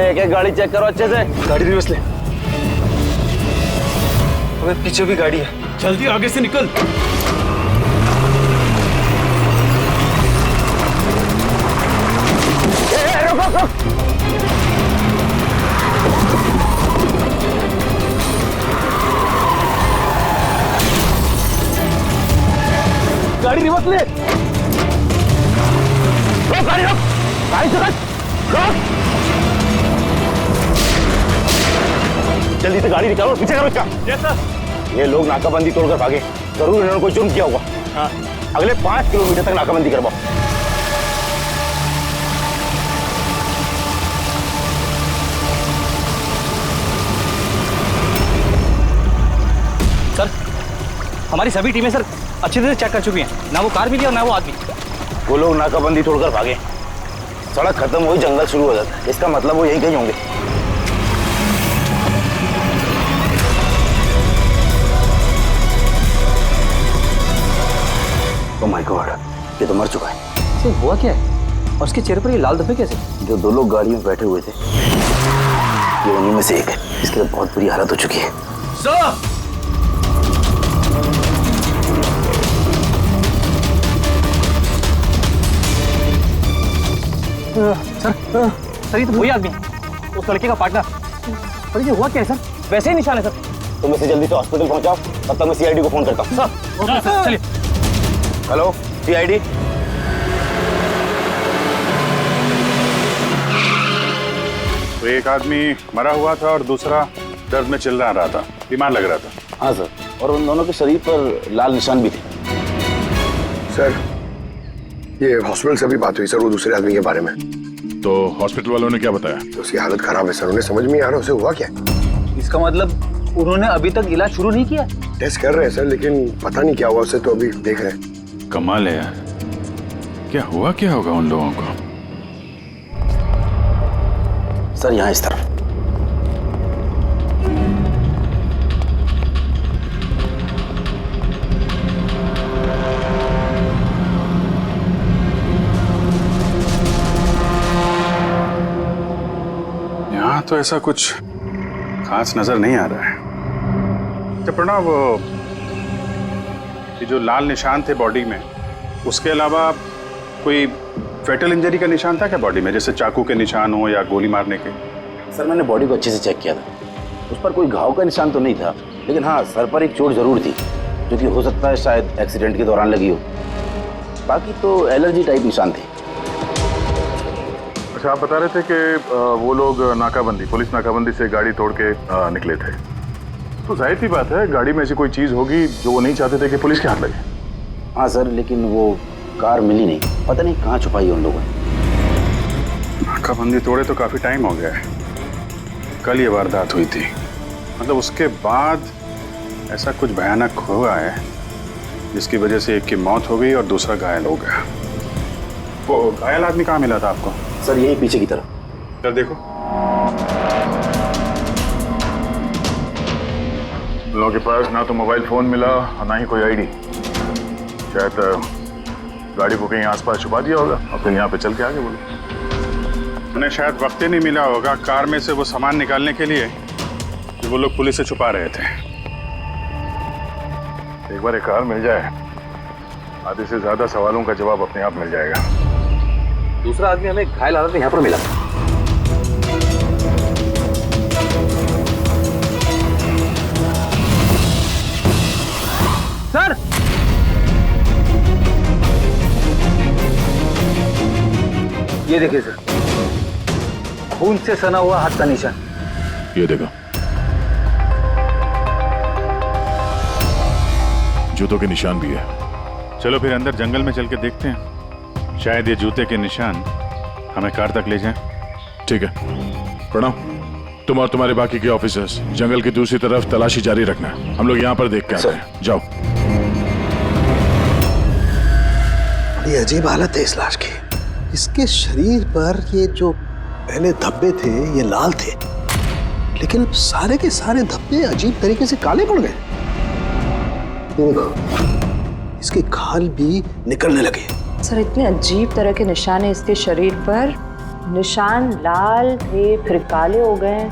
एक एक गाड़ी चेक करो अच्छे से। गाड़ी रिवर्स ले। अबे पीछे भी गाड़ी है। जल्दी आगे से निकल। गाड़ी रिवर्स ले। रोक गाड़ी, रोक गाड़ी से रोक। जल्दी से गाड़ी निकालो, पीछे करो इसका। Yes sir. ये लोग नाकाबंदी तोड़कर भागे, जरूर इन्होंने कोई जुर्म किया होगा। हाँ। अगले 5 किलोमीटर तक नाकाबंदी करवाओ। सर, हमारी सभी टीमें सर अच्छी तरह चेक कर चुकी हैं, ना वो कार मिली और ना वो आदमी। वो लोग नाकाबंदी तोड़कर भागे, सड़क खत्म हुई, जंगल शुरू हो जाता है, इसका मतलब वो यहीं कहीं होंगे। ओह माय गॉड, ये तो मर चुका है। तो हुआ क्या है और उसके चेहरे पर ये लाल धब्बे कैसे? जो 2 लोग गाड़ी में बैठे हुए थे, ये उन्हीं में से एक है। इसकी तो बहुत बुरी हालत हो चुकी है। सर सर ये तो वही आदमी है, उस लड़के का पार्टनर। पर ये हुआ क्या है सर? वैसे ही निशान है सर। तुम इसे जल्दी से हॉस्पिटल पहुंचाओ, तब तक मैं सीआईडी को फोन करता हूँ। सर ओके सर, चलिए। Hello CID. तो एक आदमी मरा हुआ था और दूसरा दर्द में चिल्ला रहा था, बीमार लग रहा था। हाँ सर, और उन दोनों के शरीर पर लाल निशान भी थे। सर ये हॉस्पिटल से भी बात हुई सर, वो दूसरे आदमी के बारे में। तो हॉस्पिटल वालों ने क्या बताया? तो उसकी हालत खराब है सर, उन्हें समझ में नहीं आ रहा उसे हुआ क्या। इसका मतलब उन्होंने अभी तक इलाज शुरू नहीं किया? टेस्ट कर रहे हैं सर, लेकिन पता नहीं क्या हुआ उसे, तो अभी देख रहे हैं। कमाल है यार, क्या हुआ क्या होगा उन लोगों को? सर यहाँ इस तरफ। यहाँ तो ऐसा कुछ खास नजर नहीं आ रहा है। तो प्रणव, ये जो लाल निशान थे बॉडी में, उसके अलावा कोई फेटल इंजरी का निशान था क्या बॉडी में, जैसे चाकू के निशान हो या गोली मारने के? सर मैंने बॉडी को अच्छे से चेक किया था, उस पर कोई घाव का निशान तो नहीं था, लेकिन हाँ सर पर एक चोट जरूर थी, जो कि हो सकता है शायद एक्सीडेंट के दौरान लगी हो। बाकी तो एलर्जी टाइप निशान थे। अच्छा, आप बता रहे थे कि वो लोग नाकाबंदी, पुलिस नाकाबंदी से गाड़ी तोड़ के निकले थे, तो जाहिर सी बात है गाड़ी में ऐसी कोई चीज होगी जो वो नहीं चाहते थे कि पुलिस के हाथ लगे। हाँ सर, लेकिन वो कार मिली नहीं, पता नहीं कहाँ छुपाई उन लोगों ने। नाकाबंदी तोड़े तो काफी टाइम हो गया है, कल ये वारदात हुई थी, मतलब उसके बाद ऐसा कुछ भयानक हुआ है जिसकी वजह से एक की मौत हो गई और दूसरा घायल हो गया। वो घायल आदमी कहाँ मिला था आपको? सर यही पीछे की तरफ। सर देखो, लोगों के पास ना तो मोबाइल फोन मिला और ना ही कोई आईडी। शायद गाड़ी को कहीं आसपास छुपा दिया होगा और फिर यहाँ पे चल के आगे बोलो। उन्हें शायद वक्त ही नहीं मिला होगा कार में से वो सामान निकालने के लिए जो वो लोग पुलिस से छुपा रहे थे। एक बार एक कार मिल जाए, आधे से ज्यादा सवालों का जवाब अपने आप मिल जाएगा। दूसरा आदमी हमें घायल हालत में यहाँ पर मिला। सर ये देखिए सर, खून से सना हुआ हाथ का निशान। ये देखो, जूतों के निशान भी है। चलो फिर अंदर जंगल में चल के देखते हैं, शायद ये जूते के निशान हमें कार तक ले जाएं। ठीक है प्रणव, तुम और तुम्हारे बाकी के ऑफिसर्स जंगल की दूसरी तरफ तलाशी जारी रखना, हम लोग यहाँ पर देख के आते हैं। जाओ। बड़ी अजीब हालत है इस लाश की। इसके शरीर पर ये जो पहले धब्बे थे ये लाल थे, लेकिन अब सारे के सारे धब्बे अजीब तरीके से काले पड़ गए। ये देखो, इसके खाल भी निकलने लगे। सर इतने अजीब तरह के निशान है इसके शरीर पर, निशान लाल थे फिर काले हो गए।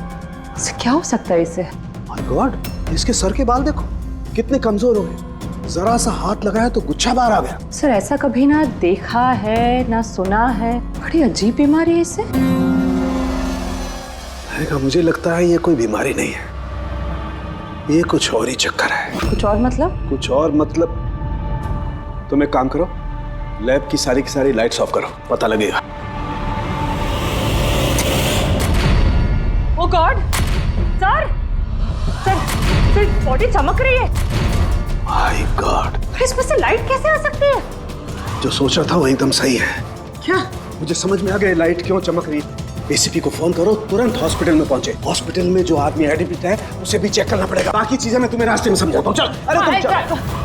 इससे क्या हो सकता है इसे? माय गॉड, इसके सर के बाल देखो कितने कमजोर हो गए। जरा सा हाथ लगाया तो गुच्छा बाहर आ गया। सर ऐसा कभी ना देखा है ना सुना है, बड़ी अजीब बीमारी है इसे। मुझे लगता है ये कोई बीमारी नहीं है, ये कुछ और ही चक्कर है। कुछ और मतलब? कुछ और मतलब तुम एक काम करो, लैब की सारी लाइट्स ऑफ करो, पता लगेगा। ओ गॉड सर, सर बॉडी चमक रही है। माय गॉड, इसमें से लाइट कैसे आ सकती है? जो सोचा था वो एकदम सही है। क्या? मुझे समझ में आ गया लाइट क्यों चमक रही है। एसीपी को फोन करो, तुरंत हॉस्पिटल में पहुंचे। हॉस्पिटल में जो आदमी एडमिट है उसे भी चेक करना पड़ेगा। बाकी चीजें मैं तुम्हें रास्ते में समझाता हूँ। चल, अरे तुम चल।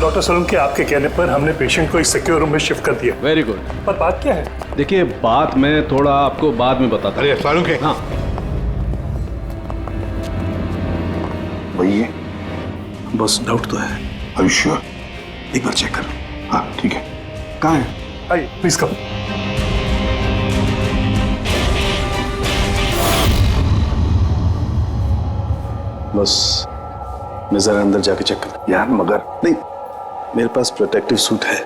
डॉक्टर सोलंकी, आपके कहने पर हमने पेशेंट को एक सिक्योर रूम में शिफ्ट कर दिया। Very good. पर बात क्या है? देखिए, बात मैं थोड़ा आपको बाद में बताता हूँ। अरे सोलंकी, हाँ, वही है। बस डाउट तो है। Are you sure? एक बार चेक कर। हाँ ठीक है। कहाँ है? आइए प्लीज कम। बस मैं जरा अंदर जाके चेक कर। यार मगर नहीं, मेरे पास प्रोटेक्टिव सूट है।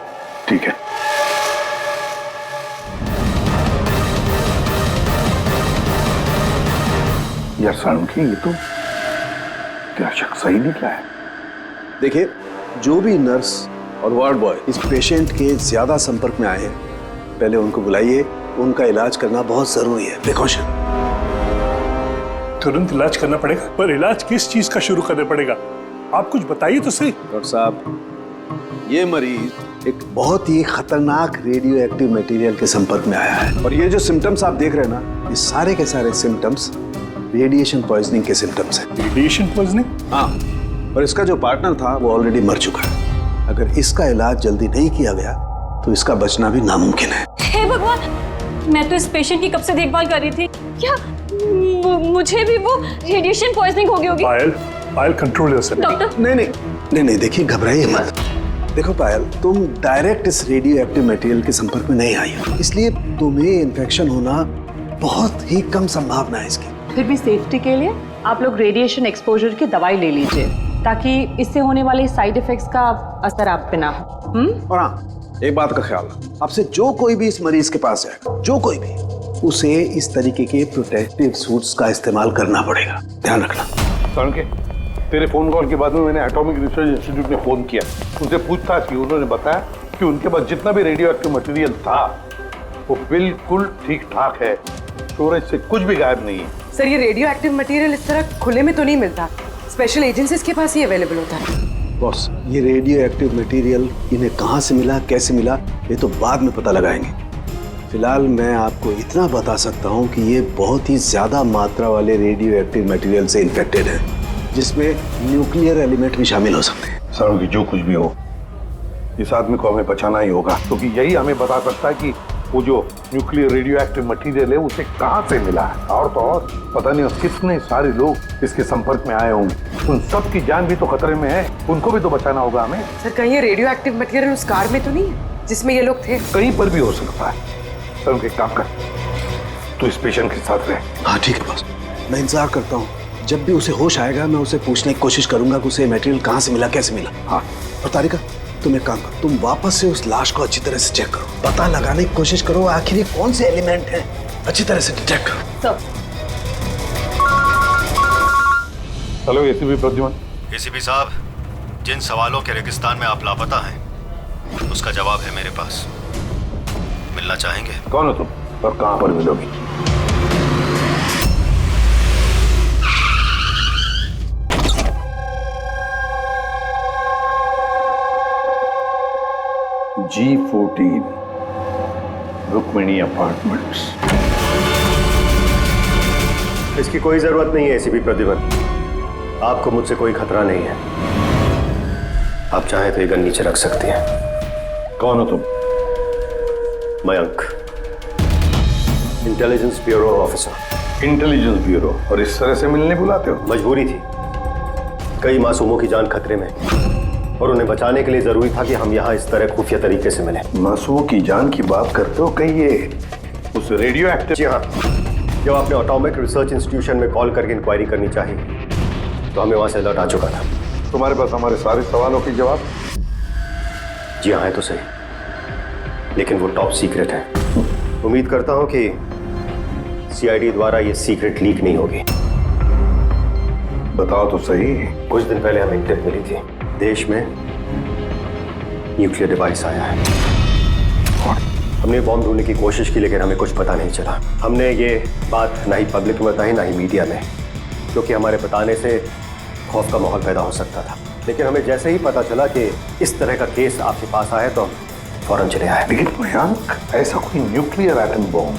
ठीक है। यार सोलंकी, ये तो क्या शक सही निकला है। देखिए, जो भी नर्स और वार्ड बॉय इस पेशेंट के ज्यादा संपर्क में आए हैं, पहले उनको बुलाइए। उनका इलाज करना बहुत जरूरी है, प्रिकॉशन। तुरंत इलाज करना पड़ेगा, पर इलाज किस चीज का शुरू करना पड़ेगा? आप कुछ बताइए तो सही। डॉक्टर साहब, ये मरीज एक बहुत ही खतरनाक रेडियो एक्टिव मटेरियल के संपर्क में आया है, और ये जो सिम्टम्स आप देख रहे हैं ना, ये सारे के सारे सिम्टम्स रेडिएशन पॉइजनिंग के सिम्टम्स हैं। Radiation poisoning? हाँ, और इसका जो पार्टनर था वो ऑलरेडी मर चुका है। अगर इसका इलाज जल्दी नहीं किया गया तो इसका बचना भी नामुमकिन है। हे भगवान, मैं तो इस पेशेंट की कब से देखभाल कर रही थी। क्या मुझे भी वो रेडिएशन पॉइजनिंग हो गई होगी? पायल कंट्रोल योरसेल्फ। डॉक्टर नहीं, देखिए घबराइए मत। देखो पायल, तुम डायरेक्ट इस रेडियो एक्टिव मटेरियल के संपर्क में नहीं आई हो, इसलिए तुम्हें इन्फेक्शन होना बहुत ही कम संभावना है इसकी। फिर भी सेफ्टी के लिए आप लोग रेडिएशन एक्सपोजर की दवाई ले लीजिए, ताकि इससे होने वाले साइड इफेक्ट्स का असर आप पे ना हो। और हाँ, एक बात का ख्याल रखो, आपसे जो कोई भी इस मरीज के पास जाएगा, जो कोई भी, उसे इस तरीके के प्रोटेक्टिव सूट्स का इस्तेमाल करना पड़ेगा। ध्यान रखना। सोलंकी, तेरे फोन कॉल के बाद में मैंने एटॉमिक रिसर्च इंस्टीट्यूट में फोन किया, उनसे पूछताछ की। उन्होंने बताया कि उनके पास जितना भी रेडियो एक्टिव मटेरियल था वो बिल्कुल ठीक ठाक है, स्टोरेज से कुछ भी गायब नहीं है। सर, ये रेडियो एक्टिव मटेरियल इस तरह खुले में तो नहीं मिलता, स्पेशल एजेंसीज के पास ही अवेलेबल होता है। बॉस, ये रेडियो एक्टिव मटेरियल इन्हें कहाँ से मिला, कैसे मिला, ये तो बाद में पता लगाएंगे। फिलहाल मैं आपको इतना बता सकता हूँ कि ये बहुत ही ज्यादा मात्रा वाले रेडियो एक्टिव मटेरियल से इन्फेक्टेड है, जिसमें न्यूक्लियर एलिमेंट भी शामिल हो सकते हैं। सर, जो कुछ भी हो, इस आदमी को हमें बचाना ही होगा, क्योंकि यही हमें बता सकता है कि वो जो न्यूक्लियर रेडियो एक्टिव मटेरियल है उसे कहाँ से मिला है। और तो और पता नहीं कितने सारे लोग इसके संपर्क में आए होंगे, उन सब की जान भी तो खतरे में है, उनको भी तो बचाना होगा हमें। सर, कहीं ये रेडियो एक्टिव मटेरियल उस कार में तो नहीं है जिसमें ये लोग थे? कहीं पर भी हो सकता है। सर, उनके काम कर, तो इस पेशेंट के साथ रहे। हाँ ठीक है बॉस, मैं इंतजार करता हूँ। जब भी उसे होश आएगा मैं उसे पूछने की कोशिश करूंगा कि उसे मटेरियल कहाँ से मिला, कैसे मिला। हाँ, और तारिका, तुम एक काम करो, तुम वापस से उस लाश को अच्छी तरह से चेक करो, पता लगाने की कोशिश करो आखिर ये कौन से एलिमेंट हैं, अच्छी तरह से डिटेक्ट करो। Hello ACP Pradyuman. एसीपी साहब, जिन सवालों के रेगिस्तान में आप लापता हैं उसका जवाब है मेरे पास। मिलना चाहेंगे? कौन हो तुम और कहां पर मिलोगी? G14 Rukmini apartments. इसकी कोई जरूरत नहीं है एसीपी प्रद्युमन, आपको मुझसे कोई खतरा नहीं है। आप चाहे तो ये गन नीचे रख सकते हैं। कौन हो तुम? Mayank, intelligence bureau officer. Intelligence bureau, और इस तरह से मिलने बुलाते हो? मजबूरी थी, कई मासूमों की जान खतरे में और उन्हें बचाने के लिए जरूरी था कि हम यहाँ इस तरह खुफिया तरीके से मिले। मासूमों की जान की बात करते हो? कहीं ये उस रेडियो एक्टिव? जी हाँ, जब आपने एटॉमिक रिसर्च इंस्टीट्यूशन में कॉल करके इंक्वायरी करनी चाहिए तो हमें वहां से अलर्ट आ चुका था। तुम्हारे पास हमारे सारे सवालों के जवाब? जी हाँ, है तो सही, लेकिन वो टॉप सीक्रेट है। उम्मीद करता हूं कि सीआईडी द्वारा ये सीक्रेट लीक नहीं होगी। बताओ तो सही। कुछ दिन पहले हमें टिप मिली थी, देश में न्यूक्लियर डिवाइस आया है। हमने बॉम्ब ढूंढने की कोशिश की, लेकिन हमें कुछ पता नहीं चला। हमने ये बात ना ही पब्लिक में बताई, ना ही मीडिया में, क्योंकि हमारे बताने से खौफ का माहौल पैदा हो सकता था। लेकिन हमें जैसे ही पता चला कि इस तरह का केस आपके पास आया तो हम फौरन चले आए। लेकिन मयांक, ऐसा कोई न्यूक्लियर एटम बॉम्ब,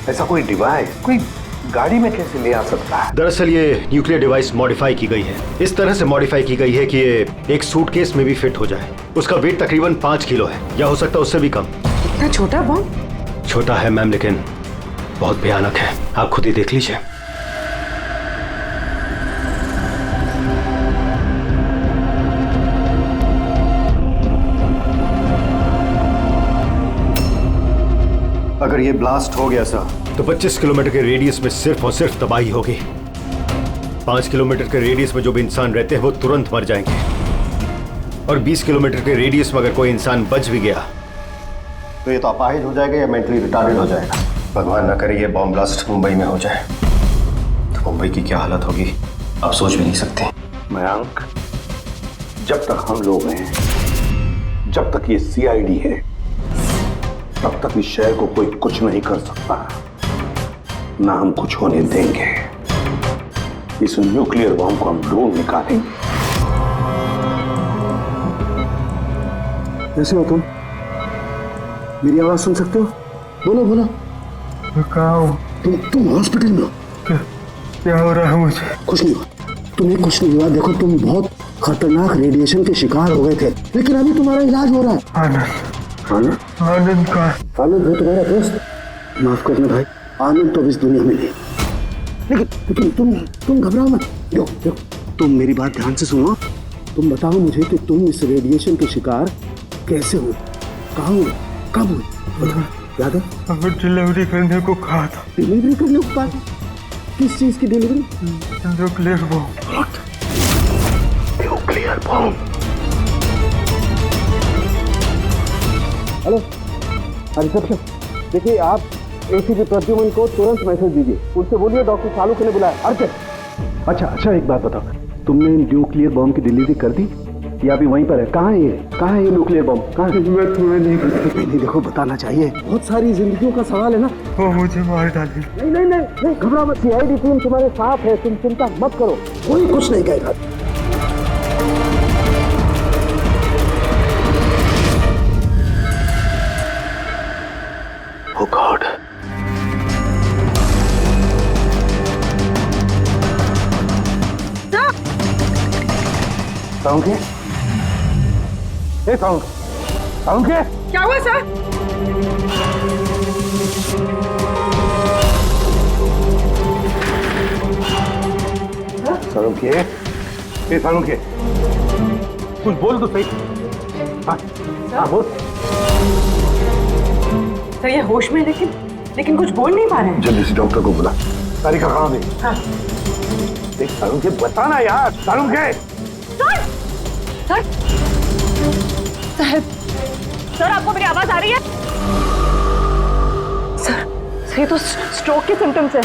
ऐसा कोई डिवाइस कोई गाड़ी में कैसे ले आ सकता है? दरअसल ये न्यूक्लियर डिवाइस मॉडिफाई की गई है। इस तरह से मॉडिफाई की गई है कि ये एक सूटकेस में भी फिट हो जाए। उसका वेट तकरीबन 5 किलो है, या हो सकता है उससे भी कम। इतना छोटा बॉम्ब? छोटा है मैम, लेकिन बहुत भयानक है। आप खुद ही देख लीजिए। अगर ये ब्लास्ट हो गया सर, तो 25 किलोमीटर के रेडियस में सिर्फ और सिर्फ तबाही होगी। 5 किलोमीटर के रेडियस में जो भी इंसान रहते हैं वो तुरंत मर जाएंगे, और 20 किलोमीटर के रेडियस में अगर कोई इंसान बच भी गया तो ये तो अपाहिज हो जाएगा या मेंटली रिटार्डेड हो जाएगा। भगवान ना करे ये बॉम्ब ब्लास्ट मुंबई में हो जाए तो मुंबई की क्या हालत होगी आप सोच भी नहीं सकते। मयांक, जब तक हम लोग हैं, जब तक ये सीआईडी है, तब तक इस शहर को कोई कुछ नहीं कर सकता, ना हम कुछ होने देंगे। इस न्यूक्लियर बॉम्ब को हम ढूंढ निकालेंगे। कैसे हो तुम? मेरी आवाज सुन सकते हो? बोलो बोलो। कहाँ हो? तुम हॉस्पिटल में हो। क्या हो रहा है मुझे? कुछ नहीं हुआ, तुम्हें कुछ नहीं हुआ। देखो, तुम बहुत खतरनाक रेडिएशन के शिकार हो गए थे, लेकिन अभी तुम्हारा इलाज हो रहा है। आनंद? आनंद का? आनंद है तुम्हारा दोस्त। माफ करना भाई, आनंद तो इस दुनिया में नहीं। लेकिन तुम घबराओ मत। देखो, तुम मेरी बात ध्यान से सुनो। तुम बताओ मुझे कि तुम इस रेडिएशन के शिकार कैसे हुए, कहाँ हुए, कब हुए? याद है? हमें डिलीवरी करने को कहा था। डिलीवरी करने को कहा था? किस चीज की delivery? Nuclear bomb. Nuclear bomb? Hello reception, देखिए आप एसीपी प्रद्युमन को तुरंत मैसेज दीजिए, उनसे बोलिए डॉक्टर शालू ने बुलाया अर्जेंट। अच्छा, एक बात बताओ, तुमने न्यूक्लियर बॉम्ब की डिलीवरी कर दी या अभी वहीं पर है? कहाँ है ये न्यूक्लियर बॉम्ब? कहाँ है? मैं तुम्हें नहीं देखो, बताना चाहिए, बहुत सारी जिंदगियों का सवाल है ना। वो मुझे मार डाली। नहीं, घबराओ मत, सीआईडी टीम तुम्हारे साथ है, तुम चिंता मत करो, कोई कुछ नहीं कहेगा। Oh God. साउंड के? साउंड के? क्या हुआ सर? साउंड के? कुछ बोल तो सही। हाँ बोल। सर ये होश में, लेकिन कुछ बोल नहीं पा रहे हैं। जल्दी से डॉक्टर को बुला। तारीखा कहाँ है? हाँ। देख सारुण के, बताना यार। सारुण के? सर आपको मेरी आवाज आ रही है? सर ये तो स्ट्रोक के सिम्टम्स है।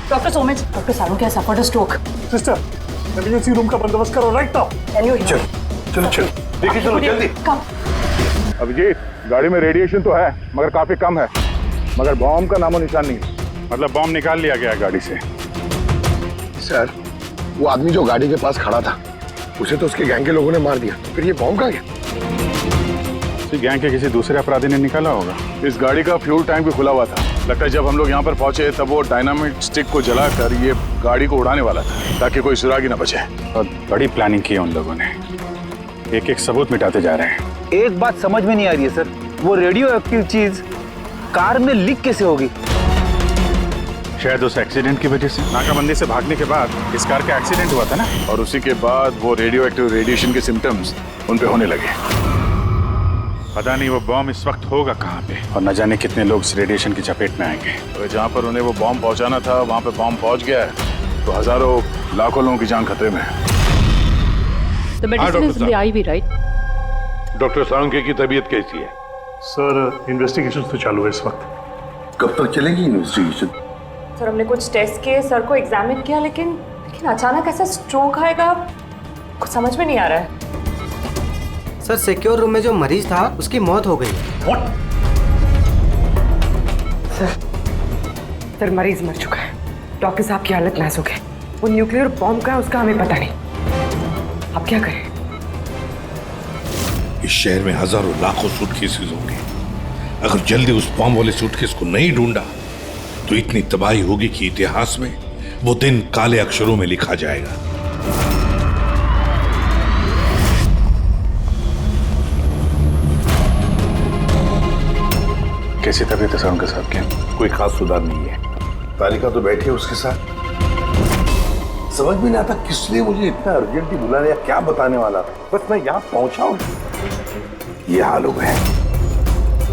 डॉक्टर सोमेश, डॉक्टर सारू के suffered a stroke. Sister, emergency room का बंदोबस्त करो राइट नाउ। चलो देखिए, चलो जल्दी। अभिजीत, गाड़ी में रेडिएशन तो है मगर काफी कम है, मगर बॉम्ब का नामो निशान नहीं। मतलब बॉम्ब निकाल लिया गया गाड़ी से। सर, वो आदमी जो गाड़ी के पास खड़ा था, उसे तो उसके गैंग के लोगों ने मार दिया, फिर ये बॉम्ब कहाँ गया? गैंग के किसी दूसरे अपराधी ने निकाला होगा। इस गाड़ी का फ्यूल टैंक भी खुला हुआ था। लगता है जब हम लोग यहाँ पर पहुंचे तब वो डायनामाइट स्टिक को जलाकर ये गाड़ी को उड़ाने वाला था ताकि कोई सुरागी न बचे। और बड़ी प्लानिंग की है उन लोगों ने, एक एक सबूत मिटाते जा रहे हैं। एक बात समझ में नहीं आ रही है सर, वो रेडियो एक्टिव चीज कार में लीक कैसे होगी? शायद उस एक्सीडेंट की वजह से। नाकाबंदी से भागने के बाद इस कार का एक्सीडेंट हुआ था ना, और उसी के बाद वो रेडियो एक्टिव रेडिएशन के सिम्टम्स उन पे होने लगे। पता नहीं वो बॉम्ब इस वक्त होगा कहाँ पे, और न जाने कितने लोग इस रेडिएशन की चपेट में आएंगे। तो जहाँ पर उन्हें वो बॉम्ब पहुँचाना था वहाँ पे बॉम्ब पहुँच गया है, तो हजारों लाखों लोगों की जान खतरे में है। The medicine is in the IV, right? Doctor Salunke की तबीयत कैसी है? सर इन्वेस्टिगेशन तो चालू है इस वक्त। कब तक चलेगी इन्वेस्टिगेशन? सर हमने कुछ टेस्ट किए, सर को एग्जामिन किया, लेकिन अचानक ऐसा स्ट्रोक आएगा कुछ समझ में नहीं आ रहा है। सर सिक्योर रूम में जो मरीज था उसकी मौत हो गई। सर मरीज मर चुका है, डॉक्टर साहब की हालत नाजुक है। वो न्यूक्लियर बॉम्ब का है उसका हमें पता नहीं। अब क्या करें? इस शहर में हजारों लाखों सूटकेसेस होंगे। अगर जल्दी उस बॉम्ब वाले सूटकेस को नहीं ढूंढा तो इतनी तबाही होगी कि इतिहास में वो दिन काले अक्षरों में लिखा जाएगा। कैसी तबीयत है सर उनके साथ की? कोई खास सुधार नहीं है। तारिका तो बैठी है उसके साथ। समझ में नहीं आता किस लिए मुझे इतना अर्जेंटली बुलाने या क्या बताने वाला था। बस मैं यहाँ पहुंचा हूँ, ये हाल हो गया।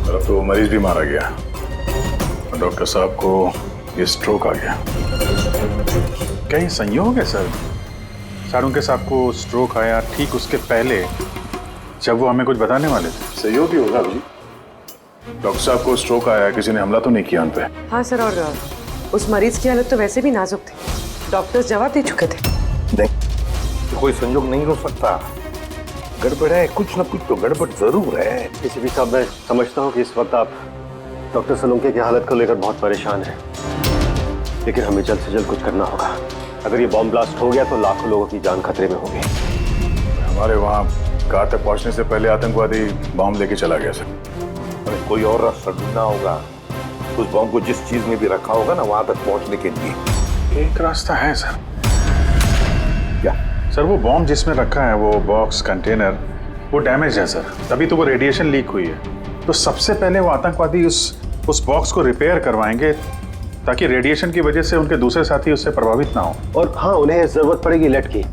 अब तो मरीज भी मारा गया, डॉक्टर साहब को ये स्ट्रोक आ गया। क्या ये संयोग है सर? सारुंके साहब को स्ट्रोक आया ठीक उसके पहले जब वो हमें कुछ बताने वाले थे। संयोग ही होगा जी। डॉक्टर साहब को स्ट्रोक आया, किसी ने हमला तो नहीं किया उन पे? हाँ सर, और उस मरीज की हालत तो वैसे भी नाजुक थी। डॉक्टर्स जवाब दे चुके थे। नहीं, कोई संयोग नहीं हो सकता। गड़बड़ है, कुछ ना कुछ तो गड़बड़ जरूर है। किसी भी साहब, मैं समझता हूँ कि इस वक्त आप डॉक्टर सलूंके की हालत को लेकर बहुत परेशान हैं, लेकिन हमें जल्द से जल्द कुछ करना होगा। अगर ये बॉम्ब ब्लास्ट हो गया तो लाखों लोगों की जान खतरे में होगी। हमारे वहाँ कार तक पहुँचने से पहले आतंकवादी बॉम्ब लेके चला गया सर। कोई और रास्ता ढूंढना होगा। उस बॉम्ब को जिस चीज में भी रखा होगा ना, वहां तक पहुंचने के लिए एक रास्ता है सर। क्या सर? वो बॉम्ब जिसमें रखा है, वो बॉक्स कंटेनर, वो डैमेज है सर, तभी तो वो रेडिएशन लीक हुई है। तो सबसे पहले वो आतंकवादी उस बॉक्स को रिपेयर करवाएंगे ताकि रेडिएशन की वजह से उनके दूसरे साथी उससे प्रभावित ना हो। और हाँ, उन्हें जरूरत पड़ेगी लेड की।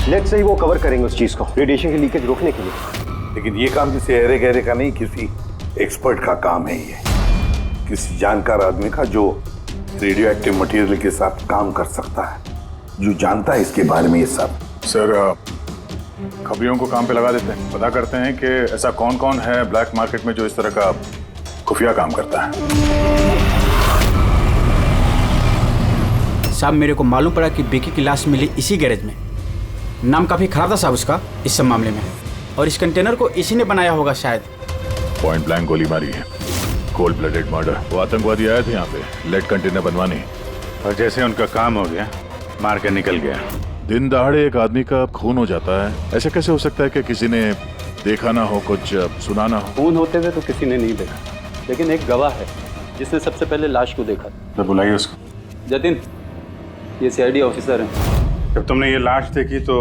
लेड से ही वो कवर करेंगे उस चीज को, रेडिएशन की लीकेज रोकने के लिए। लेकिन ये काम किसी अरे गहरे का नहीं, किसी एक्सपर्ट का काम है। ये किसी जानकार आदमी का जो रेडियो एक्टिव मटेरियल के साथ काम कर सकता है, जो जानता है इसके बारे में ये सब। सर खबरियों को काम पे लगा देते हैं, पता करते हैं कि ऐसा कौन कौन है ब्लैक मार्केट में जो इस तरह का खुफिया काम करता है। साहब मेरे को मालूम पड़ा कि विकी की लाश मिली इसी गैरेज में। नाम काफी खराब था साहब उसका इस सब मामले में, और इस कंटेनर को इसी ने बनाया होगा शायद। पॉइंट ब्लैंक गोली मारी है, कोल्ड ब्लडेड मर्डर। वो आतंकवादी आए थे यहाँ पे लेड कंटेनर बनवाने, और जैसे उनका काम हो गया मार के निकल गया। दिन दहाड़े एक आदमी का खून हो जाता है, ऐसे कैसे हो सकता है कि किसी ने देखा ना हो, कुछ सुना ना हो? खून होते हुए तो किसी ने नहीं देखा, लेकिन एक गवाह है जिसने सबसे पहले लाश को देखा। तो बुलाइए उसको। जतिन, ये सीआईडी ऑफिसर है। जब तुमने ये लाश देखी तो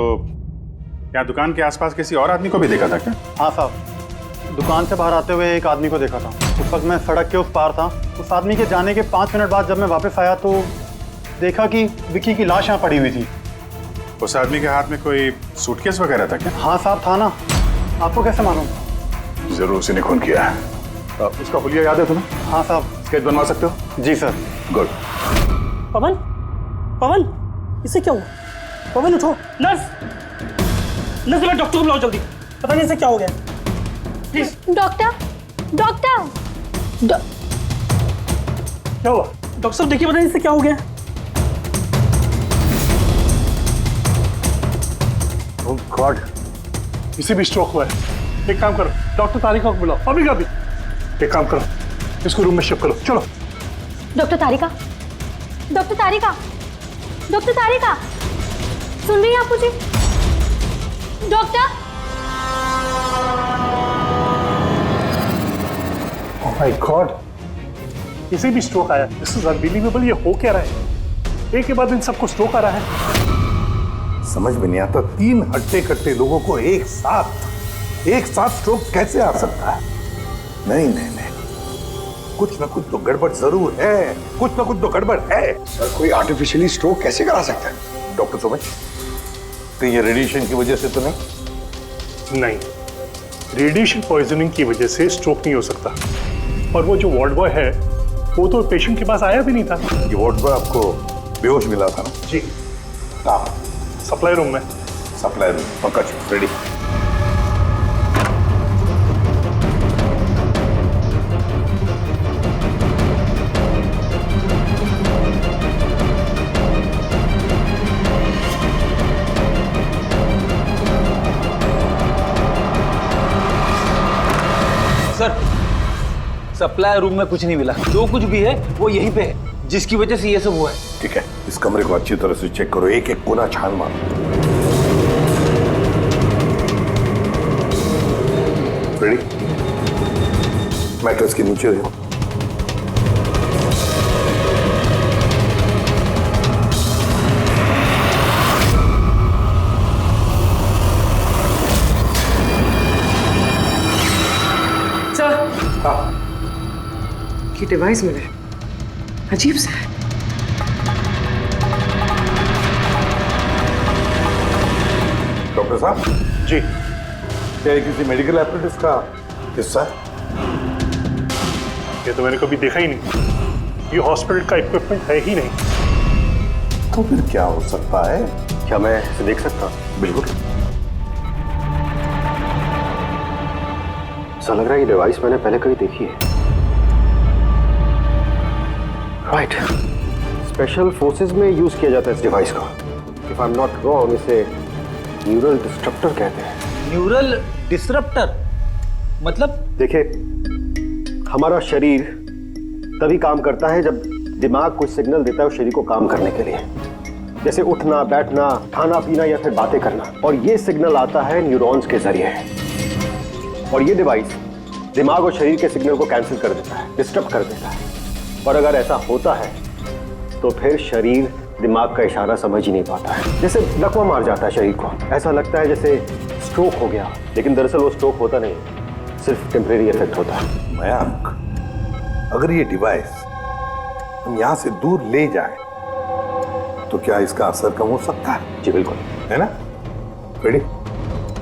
क्या दुकान के आसपास किसी और आदमी को भी देखा था क्या? हाँ साहब, दुकान से बाहर आते हुए एक आदमी को देखा था। उस वक्त मैं सड़क के उस पार था। उस आदमी के जाने के 5 मिनट बाद जब मैं वापस आया तो देखा कि विकी की लाश यहाँ पड़ी हुई थी। उस आदमी के हाथ में कोई सूटकेस वगैरह था क्या? हाँ साहब था ना। आपको कैसे मालूम? जरूर उसी ने खून किया है। उसका हुलिया याद है तुम्हें? हाँ साहब। स्केच बनवा सकते हो? जी सर। गुड। पवन, पवन, इसे क्या हुआ? पवन उठो। नर्स, नर्स डॉक्टर को बुलाओ जल्दी, पता नहीं इसे क्या हो गया। प्लीज। Doctor, doctor. क्या हुआ? डॉक्टर साहब देखिए, पता नहीं इसे क्या हो गया। ओह गॉड, इसे भी स्ट्रोक हुआ है। एक काम करो, डॉक्टर तारिका को बुलाओ अभी का भी। एक काम करो, इसको रूम में शिफ्ट करो। चलो। डॉक्टर तारिका, डॉक्टर तारिका, डॉक्टर तारिका, सुन रही हैं आप मुझे? डॉक्टर। ओह माय गॉड, इसे भी स्ट्रोक आया। This is unbelievable. ये हो क्या रहा है? एक के बाद इन सबको स्ट्रोक आ रहा है। समझ में नहीं आता, 3 हट्टे कट्टे लोगों को एक साथ स्ट्रोक कैसे आ सकता है? नहीं नहीं नहीं, कुछ ना कुछ तो गड़बड़ जरूर है, कुछ ना कुछ तो गड़बड़ है। सर कोई आर्टिफिशियली स्ट्रोक कैसे करा सकता है? डॉक्टर समझ, तो ये रेडिएशन की वजह से तो नहीं? नहीं, रेडिएशन पॉइजनिंग की वजह से स्ट्रोक नहीं हो सकता। और वो जो वार्ड बॉय है वो तो पेशेंट के पास आया भी नहीं था। ये वार्ड बॉय आपको बेहोश मिला था ना? जी। कहाँ? सप्लाई रूम में। सप्लाई रूम, पक्का रेडी। सर, सप्लाई रूम में कुछ नहीं मिला। जो कुछ भी है वो यहीं पे है, जिसकी वजह से ये सब हुआ है। ठीक है, इस कमरे को अच्छी तरह से चेक करो, एक एक कोना छान मारो। रेडी? मैट्रेस के नीचे देखो। ये डिवाइस मिले, अजीब सा है। डॉक्टर साहब जी, क्या ये किसी मेडिकल एपरेटस का हिस्सा है? ये तो मैंने कभी देखा ही नहीं। ये हॉस्पिटल का इक्विपमेंट है ही नहीं। तो फिर क्या हो सकता है? क्या मैं इसे देख सकता हूँ? बिल्कुल। ऐसा लग रहा है ये डिवाइस मैंने पहले कहीं देखी है। राइट, स्पेशल फोर्सेस में यूज किया जाता है इस डिवाइस को। If I am not wrong, इसे न्यूरल डिस्ट्रप्टर कहते हैं। न्यूरल डिस्रप्टर मतलब? देखिए, हमारा शरीर तभी काम करता है जब दिमाग कुछ सिग्नल देता है उस शरीर को काम करने के लिए, जैसे उठना, बैठना, खाना पीना या फिर बातें करना। और ये सिग्नल आता है न्यूरॉन्स के जरिए, और ये डिवाइस दिमाग और शरीर के सिग्नल को कैंसिल कर देता है, डिस्टर्ब कर देता है। और अगर ऐसा होता है तो फिर शरीर दिमाग का इशारा समझ ही नहीं पाता है, जैसे लकवा मार जाता है शरीर को। ऐसा लगता है जैसे स्ट्रोक हो गया, लेकिन दरअसल वो स्ट्रोक होता नहीं, सिर्फ टेम्परेरी इफेक्ट होता है। मयंक, अगर ये डिवाइस हम यहाँ से दूर ले जाएं, तो क्या इसका असर कम हो सकता है? जी बिल्कुल, है ना? रेडी?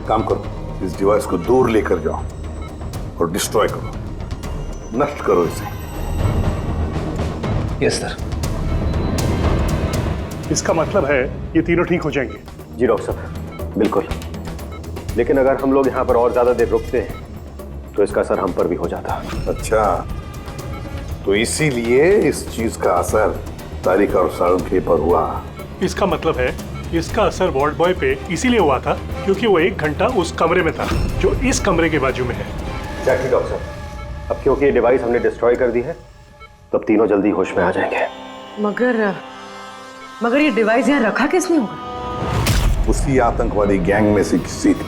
काम करो, इस डिवाइस को दूर लेकर जाओ और डिस्ट्रॉय करो, नष्ट करो इसे। Yes sir. इसका मतलब है ये तीनों ठीक हो जाएंगे? जी डॉक्टर साहब, बिल्कुल। लेकिन अगर हम लोग यहाँ पर और ज्यादा देर रुकते हैं तो इसका असर हम पर भी हो जाता। अच्छा, तो इसीलिए इस चीज का असर तारिक और साळुंखे पर हुआ। इसका मतलब है इसका असर वार्ड बॉय पे इसीलिए हुआ था क्योंकि वो 1 घंटा उस कमरे में था जो इस कमरे के बाजू में है। एग्जैक्टली डॉक्टर साहब। अब क्योंकि ये डिवाइस हमने डिस्ट्रॉय कर दी है तो अब तीनों जल्दी होश में आ जाएंगे। मगर ये डिवाइस यहाँ रखा किसने होगा? उसी आतंकवादी गैंग में से किसी ने।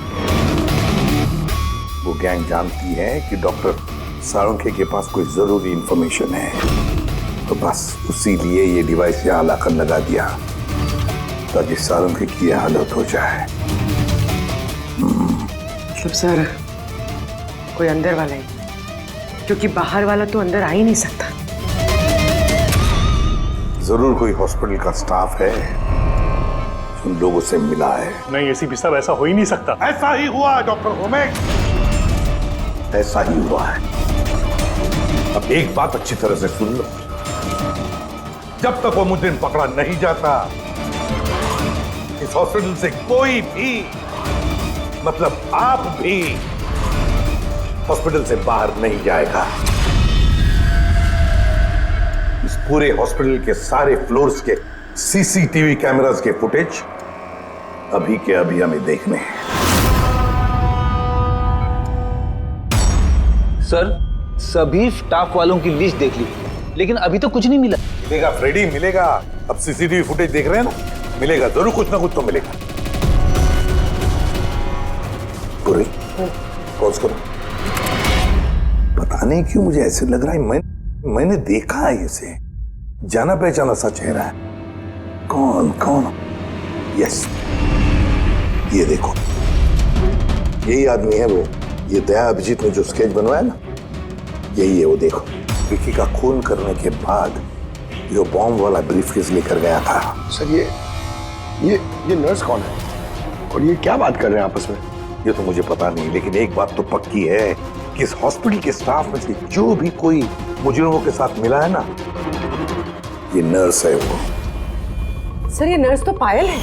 वो गैंग जानती है कि डॉक्टर साळुंखे के पास कोई जरूरी इंफॉर्मेशन है, तो बस उसी लिए ये डिवाइस यहाँ लाकर लगा दिया ताकि साळुंखे की यह हालत हो जाए। मतलब सर कोई अंदर वाला ही, क्योंकि बाहर वाला तो अंदर आ ही नहीं सकता। जरूर कोई हॉस्पिटल का स्टाफ है जो उन लोगों से मिला है। नहीं, एसीपी साहब, ऐसा हो ही नहीं सकता। ऐसा ही हुआ डॉक्टर होमेक, ऐसा ही हुआ है। अब एक बात अच्छी तरह से सुन लो, जब तक वो मुजरिम पकड़ा नहीं जाता, इस हॉस्पिटल से कोई भी, मतलब आप भी, हॉस्पिटल से बाहर नहीं जाएगा। इस पूरे हॉस्पिटल के सारे फ्लोर्स के सीसीटीवी कैमरास के फुटेज अभी के अभी हमें देखने हैं। सर, सभी स्टाफ वालों की लिस्ट देख ली, लेकिन अभी तो कुछ नहीं मिला। मिलेगा फ्रेडी, मिलेगा। अब सीसीटीवी फुटेज देख रहे हैं ना, मिलेगा जरूर, कुछ ना कुछ तो मिलेगा। पूरी पॉज करो। पता नहीं क्यों मुझे ऐसे लग रहा है मैंने देखा है इसे, जाना पहचाना सा चेहरा है। कौन कौन? यस, ये देखो, यही आदमी है वो। ये दया अभिजीत ने जो स्केच बनवाया ना, यही है वो। देखो विकी का खून करने के बाद जो बॉम्ब वाला ब्रीफकेस लेकर गया था। सर ये नर्स कौन है और ये क्या बात कर रहे हैं आपस में? ये तो मुझे पता नहीं, लेकिन एक बात तो पक्की है कि इस हॉस्पिटल के स्टाफ में से जो भी कोई मुजरिमों के साथ मिला है ना, ये नर्स है वो। सर ये नर्स तो पायल है।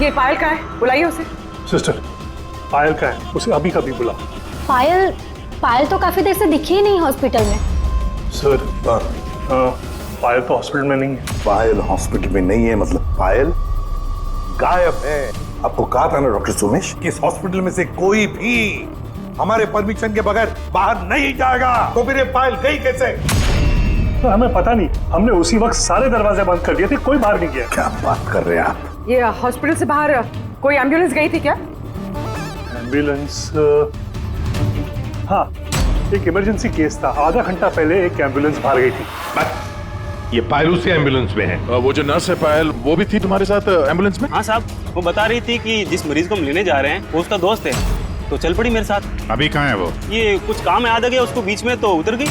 ये पायल का है, बुलाइए उसे। सिस्टर, पायल का है, उसे अभी कभी बुला। पायल तो काफी देर से दिखी ही नहीं हॉस्पिटल में। सर पायल तो हॉस्पिटल में नहीं है। पायल हॉस्पिटल में नहीं है मतलब पायल गायब है। आपको कहा था ना डॉक्टर सुमेश कि इस हॉस्पिटल में से कोई भी हमारे परमिशन के बगैर बाहर नहीं जाएगा। तो फिर ये पायल गई कैसे? तो हमें पता नहीं, हमने उसी वक्त सारे दरवाजे बंद कर दिए थे, कोई बाहर नहीं गया। क्या बात कर रहे हैं आप? ये हॉस्पिटल से बाहर कोई एम्बुलेंस गई थी क्या? एम्बुलेंस? हाँ, एक इमरजेंसी केस था, आधा घंटा पहले एक एम्बुलेंस बाहर गई थी। ये पायल उसी एम्बुलेंस में है। वो जो नर्स है पायल, वो भी थी तुम्हारे साथ एम्बुलेंस में? हाँ साहब, वो बता रही थी कि जिस मरीज को हम लेने जा रहे हैं वो उसका दोस्त है, तो चल पड़ी मेरे साथ। अभी कहाँ है वो? ये कुछ काम याद आ गया उसको बीच में, तो उतर गई।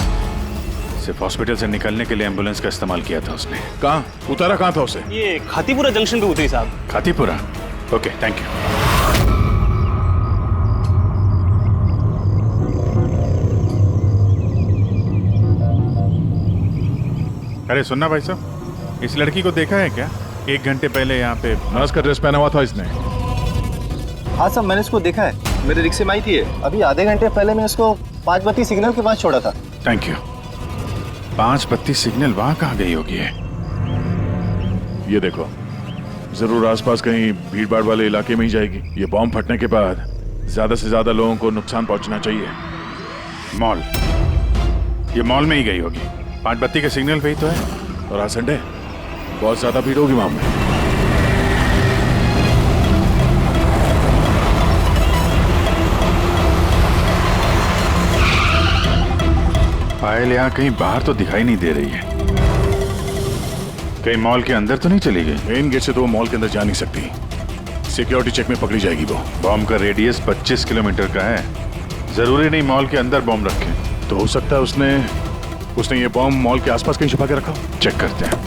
सिर्फ हॉस्पिटल से निकलने के लिए एम्बुलेंस का इस्तेमाल किया था उसने। कहाँ उतारा? कहाँ था उसे? ये खातीपुरा जंक्शन पे उतरी साहब। खातीपुरा? Okay, thank you. अरे सुनना भाई साहब, इस लड़की को देखा है क्या? 1 घंटे पहले यहाँ पे नर्स का ड्रेस पहना हुआ था इसने। हाँ साहब, मैंने इसको देखा है, मेरे रिक्शे में आई थी। अभी आधे घंटे पहले मैं इसको 5 बत्ती सिग्नल के पास छोड़ा था। Thank you. 5 बत्ती सिग्नल वहाँ कहाँ गई होगी है? ये देखो, जरूर आसपास कहीं भीड़ भाड़ वाले इलाके में ही जाएगी। ये बॉम्ब फटने के बाद ज्यादा से ज्यादा लोगों को नुकसान पहुंचना चाहिए। मॉल, ये मॉल में ही गई होगी। 5 बत्ती के सिग्नल पे ही तो है। और आज संडे, बहुत ज्यादा भीड़ होगी वहां में। पायल यहाँ कहीं बाहर तो दिखाई नहीं दे रही है। कहीं मॉल के अंदर तो नहीं चली गई? मेन गेट से तो वो मॉल के अंदर जा नहीं सकती, सिक्योरिटी चेक में पकड़ी जाएगी वो। बॉम्ब का रेडियस 25 किलोमीटर का है। जरूरी नहीं मॉल के अंदर बॉम्ब रखे। तो हो सकता है उसने ये बॉम्ब मॉल के आसपास कहीं छुपा के रखा। चेक करते हैं।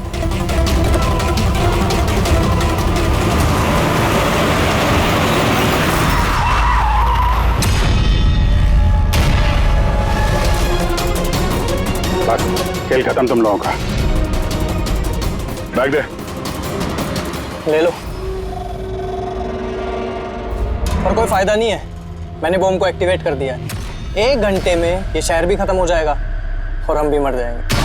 बस खेल खत्म तुम लोगों का। बैग दे। ले लो। पर कोई फायदा नहीं है, मैंने बॉम्ब को एक्टिवेट कर दिया है। 1 घंटे में ये शहर भी खत्म हो जाएगा और हम भी मर जाएंगे।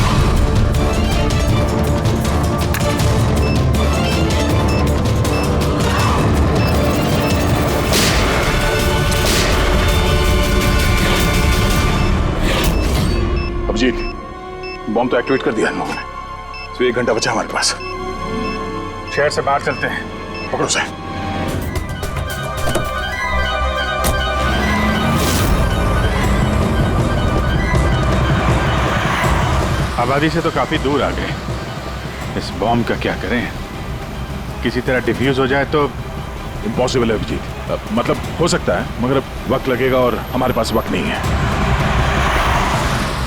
अभिजीत, बॉम्ब तो एक्टिवेट कर दिया हम लोगों ने, तो 1 घंटा बचा हमारे पास। शहर से बाहर चलते हैं, पकड़ो से। आबादी से तो काफी दूर आ गए। इस बॉम्ब का क्या करें? किसी तरह डिफ्यूज हो जाए तो। इम्पॉसिबल है अभिजीत, मतलब हो सकता है मगर वक्त लगेगा और हमारे पास वक्त नहीं है।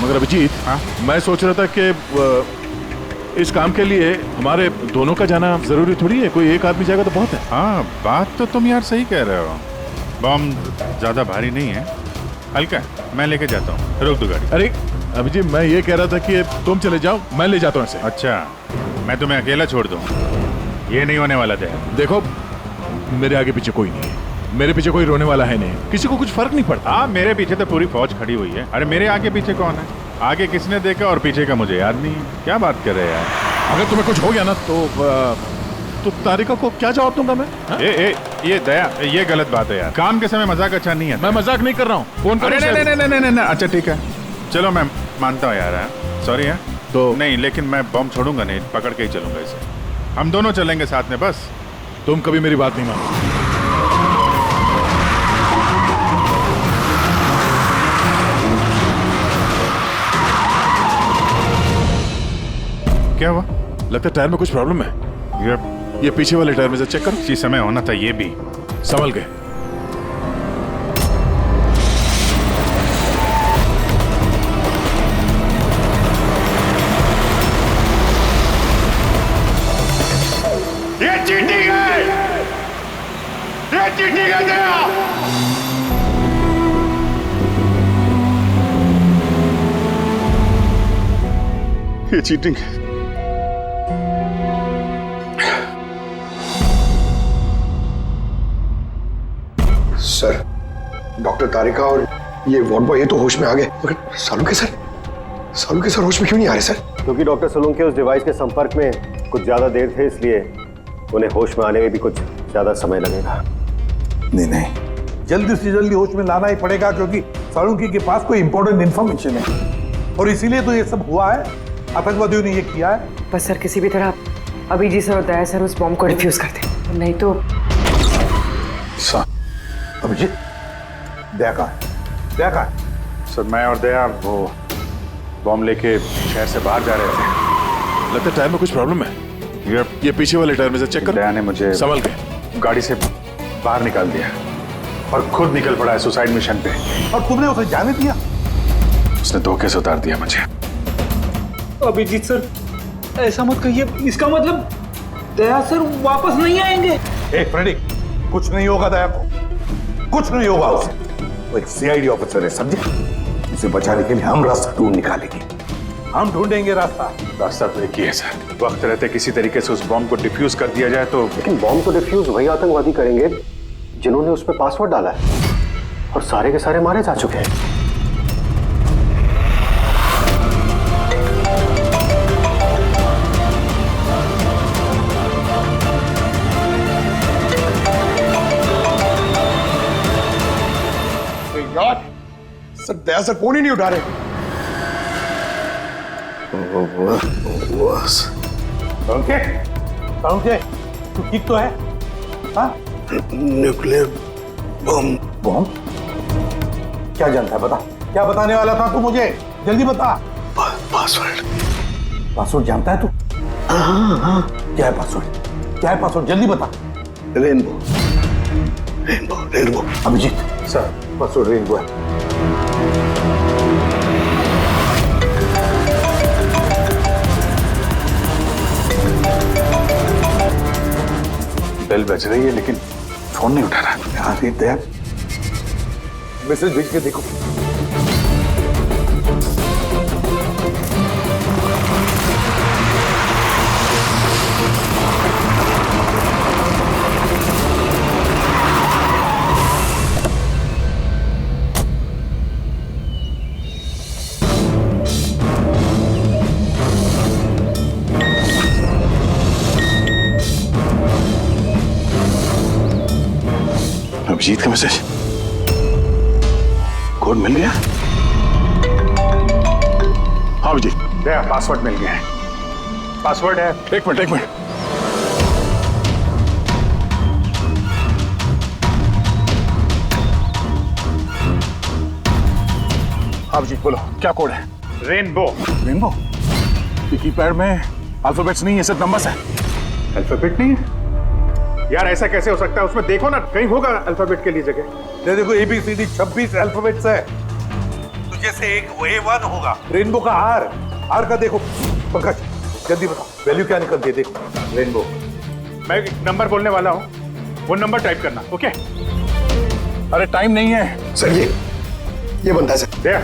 मगर अभिजीत, हाँ? मैं सोच रहा था कि इस काम के लिए हमारे दोनों का जाना जरूरी थोड़ी है, कोई एक आदमी जाएगा तो बहुत है। हाँ, बात तो तुम यार सही कह रहे हो। बॉम्ब ज्यादा भारी नहीं है, हल्का है। मैं लेके जाता हूँ, रोक दो गाड़ी। अरे अभिजीत, मैं ये कह रहा था कि तुम चले जाओ, मैं ले जाता हूँ इसे। अच्छा, मैं तुम्हें अकेला छोड़ दूँ? ये नहीं होने वाला था। देखो, मेरे आगे पीछे कोई नहीं है, मेरे पीछे कोई रोने वाला है नहीं, किसी को कुछ फर्क नहीं पड़ता। हाँ, मेरे पीछे तो पूरी फौज खड़ी हुई है। अरे मेरे आगे पीछे कौन है? आगे किसने देखा और पीछे का मुझे याद नहीं। क्या बात कर रहे हैं यार? अगर तुम्हें कुछ हो गया ना तो तारिका को क्या जवाब दूंगा मैं? ये दया, ये गलत बात है यार। काम के समय मजाक अच्छा नहीं है। मैं मजाक नहीं कर रहा हूँ, फोन करो। नहीं, अच्छा ठीक है, चलो मैं मानता हूँ यार। सॉरी है तो नहीं, लेकिन मैं बम छोड़ूंगा नहीं, पकड़ के ही चलूंगा इसे। हम दोनों चलेंगे साथ में बस। तुम कभी मेरी बात नहीं मानो। क्या हुआ? लगता है टायर में कुछ प्रॉब्लम है। ये पीछे वाले टायर में से चेक करो। इसी समय होना था ये भी। संभल गए। ये चिट्ठी क्या गया? ये चीटिंग है। सर, डॉक्टर तारिका और ये वार्ड बॉय ये तो होश में आ गए, मगर सालुंके सर होश में क्यों नहीं आ रहे सर? क्योंकि डॉक्टर सोलंकी उस डिवाइस के संपर्क में कुछ ज्यादा देर थे, इसलिए उन्हें होश में आने में भी कुछ ज्यादा समय लगेगा। नहीं, जल्दी से जल्दी होश में लाना ही पड़ेगा, क्योंकि सालुंकी के पास कोई इंपॉर्टेंट इंफॉर्मेशन है और इसीलिए तो ये सब हुआ है। आतंकवादियों ने ये किया है। बस सर किसी भी तरह अभिजीत सर और दया सर उस बॉम्ब को डिफ्यूज कर दे, नहीं तो। अभिजीत, दया कहाँ है? सर, मैं और दया वो बॉम्ब लेके शहर से बाहर जा रहे थे। लगता है टायर में कुछ प्रॉब्लम है। ये पीछे वाले टायर में से चेक कर। दया ने मुझे संभल के गाड़ी से बाहर निकाल दिया और खुद निकल पड़ा है सुसाइड मिशन पे। और तुमने उसे जाने दिया? उसने धोखे से उतार दिया मुझे। अभिजीत सर, ऐसा मत कहिए। इसका मतलब दया सर वापस नहीं आएंगे। फ्रेडी, कुछ नहीं होगा दया को, कुछ नहीं होगा उसे। वो एक सीआईडी ऑफिसर है, समझे? उसे बचाने के लिए हम रास्ता ढूंढ निकालेंगे, हम ढूंढेंगे रास्ता तो एक ही है सर, वक्त रहते किसी तरीके से उस बॉम्ब को डिफ्यूज कर दिया जाए तो। लेकिन बॉम्ब को डिफ्यूज वही आतंकवादी करेंगे जिन्होंने उस पर पासवर्ड डाला है, और सारे के सारे मारे जा चुके हैं। सर, दया सर फोन ही नहीं उठा रहे। तू ठीक तो है? हाँ? न्यूक्लियर बॉम्ब क्या जानता है? बता, क्या बताने वाला था तू मुझे? जल्दी बता। पासवर्ड जानता है तू? हाँ। क्या है पासवर्ड? जल्दी बता। Rainbow. Abhijit sir, password rainbow है। बेल बज रही है लेकिन फोन नहीं उठा रहा। यार ये दया, मैसेज भेज के देखो। अभिजीत का मैसेज, कोड मिल गया? हाँ अभिजीत, दया पासवर्ड मिल गया है। पासवर्ड है। एक मिनट। हाँ अभिजीत बोलो, क्या कोड है? रेनबो। कीपैड में अल्फाबेट्स नहीं है, सिर्फ नंबर्स है। अल्फाबेट नहीं है यार, ऐसा कैसे हो सकता है? उसमें देखो ना, कहीं होगा अल्फाबेट के लिए जगह। देखो ABCD 26 अल्फाबेट्स है, तो जैसे एक A1 होगा। रेनबो का आर का देखो। पंकज जल्दी बताओ, वैल्यू क्या निकलती है? देखो रेनबो। मैं एक नंबर बोलने वाला हूँ, वो नंबर टाइप करना। ओके? अरे टाइम नहीं है सर। ये बनता है सर। दया,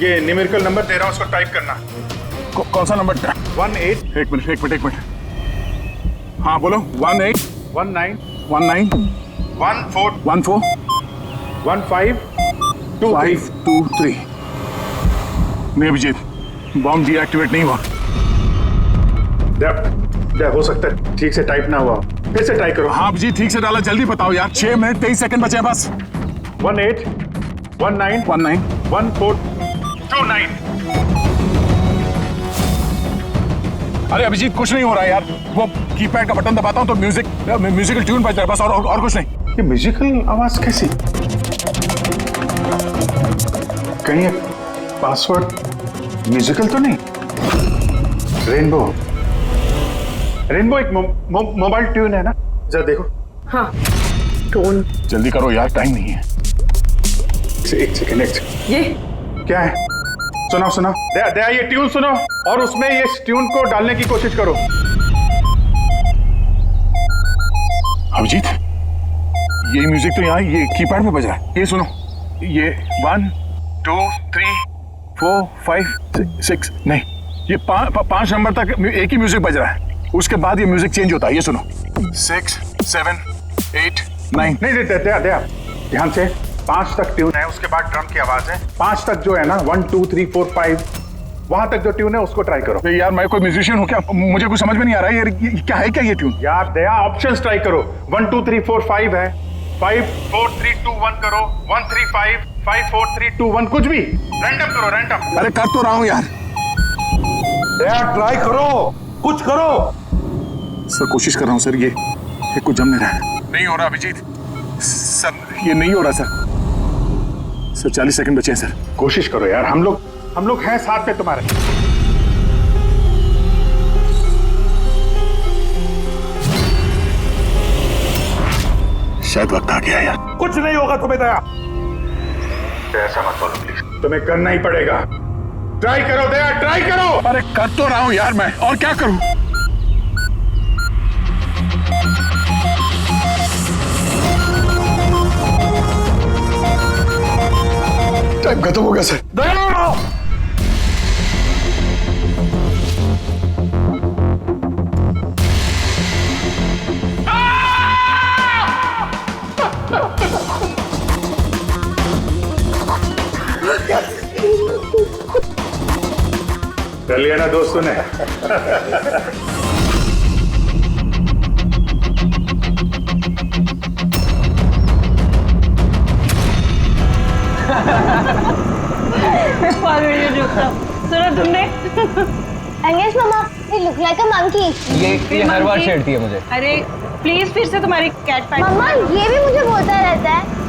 ये न्यूमेरिकल नंबर दे रहा हूँ, उसको टाइप करना। कौन सा नंबर? 18। एक मिनट। हाँ बोलो। 18 19 14 15 523। नहीं अभिजीत, बॉम्ब डीएक्टिवेट नहीं हुआ। हो सकता है ठीक से टाइप ना हुआ, फिर से टाइप करो। हाँ अभिजीत, ठीक से डाला, जल्दी बताओ यार। 6 मिनट 23 सेकंड बचे हैं बस। 18 19 1429। अरे अभिजीत, कुछ नहीं हो रहा है यार। वो कीपैड का बटन दबाता हूँ तो म्यूजिकल ट्यून बज रहा है बस, और कुछ नहीं। ये म्यूजिकल आवाज कैसी? कहीं पासवर्ड म्यूजिकल तो नहीं? रेनबो एक मोबाइल ट्यून है ना? जरा देखो। हाँ, टोन। जल्दी करो यार, टाइम नहीं है। एक सेकेंड। ये क्या है? सुनाओ। दया ये ट्यून सुनो और उसमें ये ट्यून को डालने की कोशिश करो। अभिजीत, ये म्यूजिक तो यहाँ ये कीपैड पे बज रहा है। ये सुनो, ये 1 2 3 4 5 6 नहीं, ये 5 नंबर तक एक ही म्यूजिक बज रहा है। उसके बाद ये म्यूजिक चेंज होता है। ये सुनो 6 7 8 9 नहीं ध्यान से 5 तक ट्यून है, उसके बाद ड्रम की आवाज है। 5 तक जो है ना 1 2 3 4 5 वहां तक जो ट्यून है उसको ट्राई करो। यार मैं कोई म्यूजिशियन हूँ क्या? मुझे कुछ समझ में नहीं आ रहा है। ये क्या है क्या ये ट्यून? यार दया ऑप्शंस ट्राई करो। 1 2 3 4 5 है, 5 4 3 2 1 करो, 1 3 5 5 4 3 2 1 कुछ भी रैंडम करो, रैंडम। अरे कर तो रहा हूँ यार। यार ट्राई करो, कुछ करो। सर कोशिश कर रहा हूँ सर, ये कुछ जम नहीं रहा है। नहीं हो रहा अभिजीत सर, ये नहीं हो रहा सर। 40 सेकंड बचे हैं सर। कोशिश करो यार, हम लोग हैं साथ पे तुम्हारे। शायद वक्त आ गया यार। कुछ नहीं होगा तुम्हें दया। ऐसा मत बोलो प्लीज, तुम्हें करना ही पड़ेगा। ट्राई करो दया, ट्राई करो। अरे कर तो रहा हूं यार मैं, और क्या करूं? टाइम खत्म हो गया सर। दया कर लिया ना दोस्तों ने। सुना तुमने? अंगेज मामा, ये लुक लाइक अ मंकी। ये हर बार छेड़ती है मुझे। अरे प्लीज फिर से तुम्हारी कैट पैट। मामा ये भी मुझे बोलता रहता है।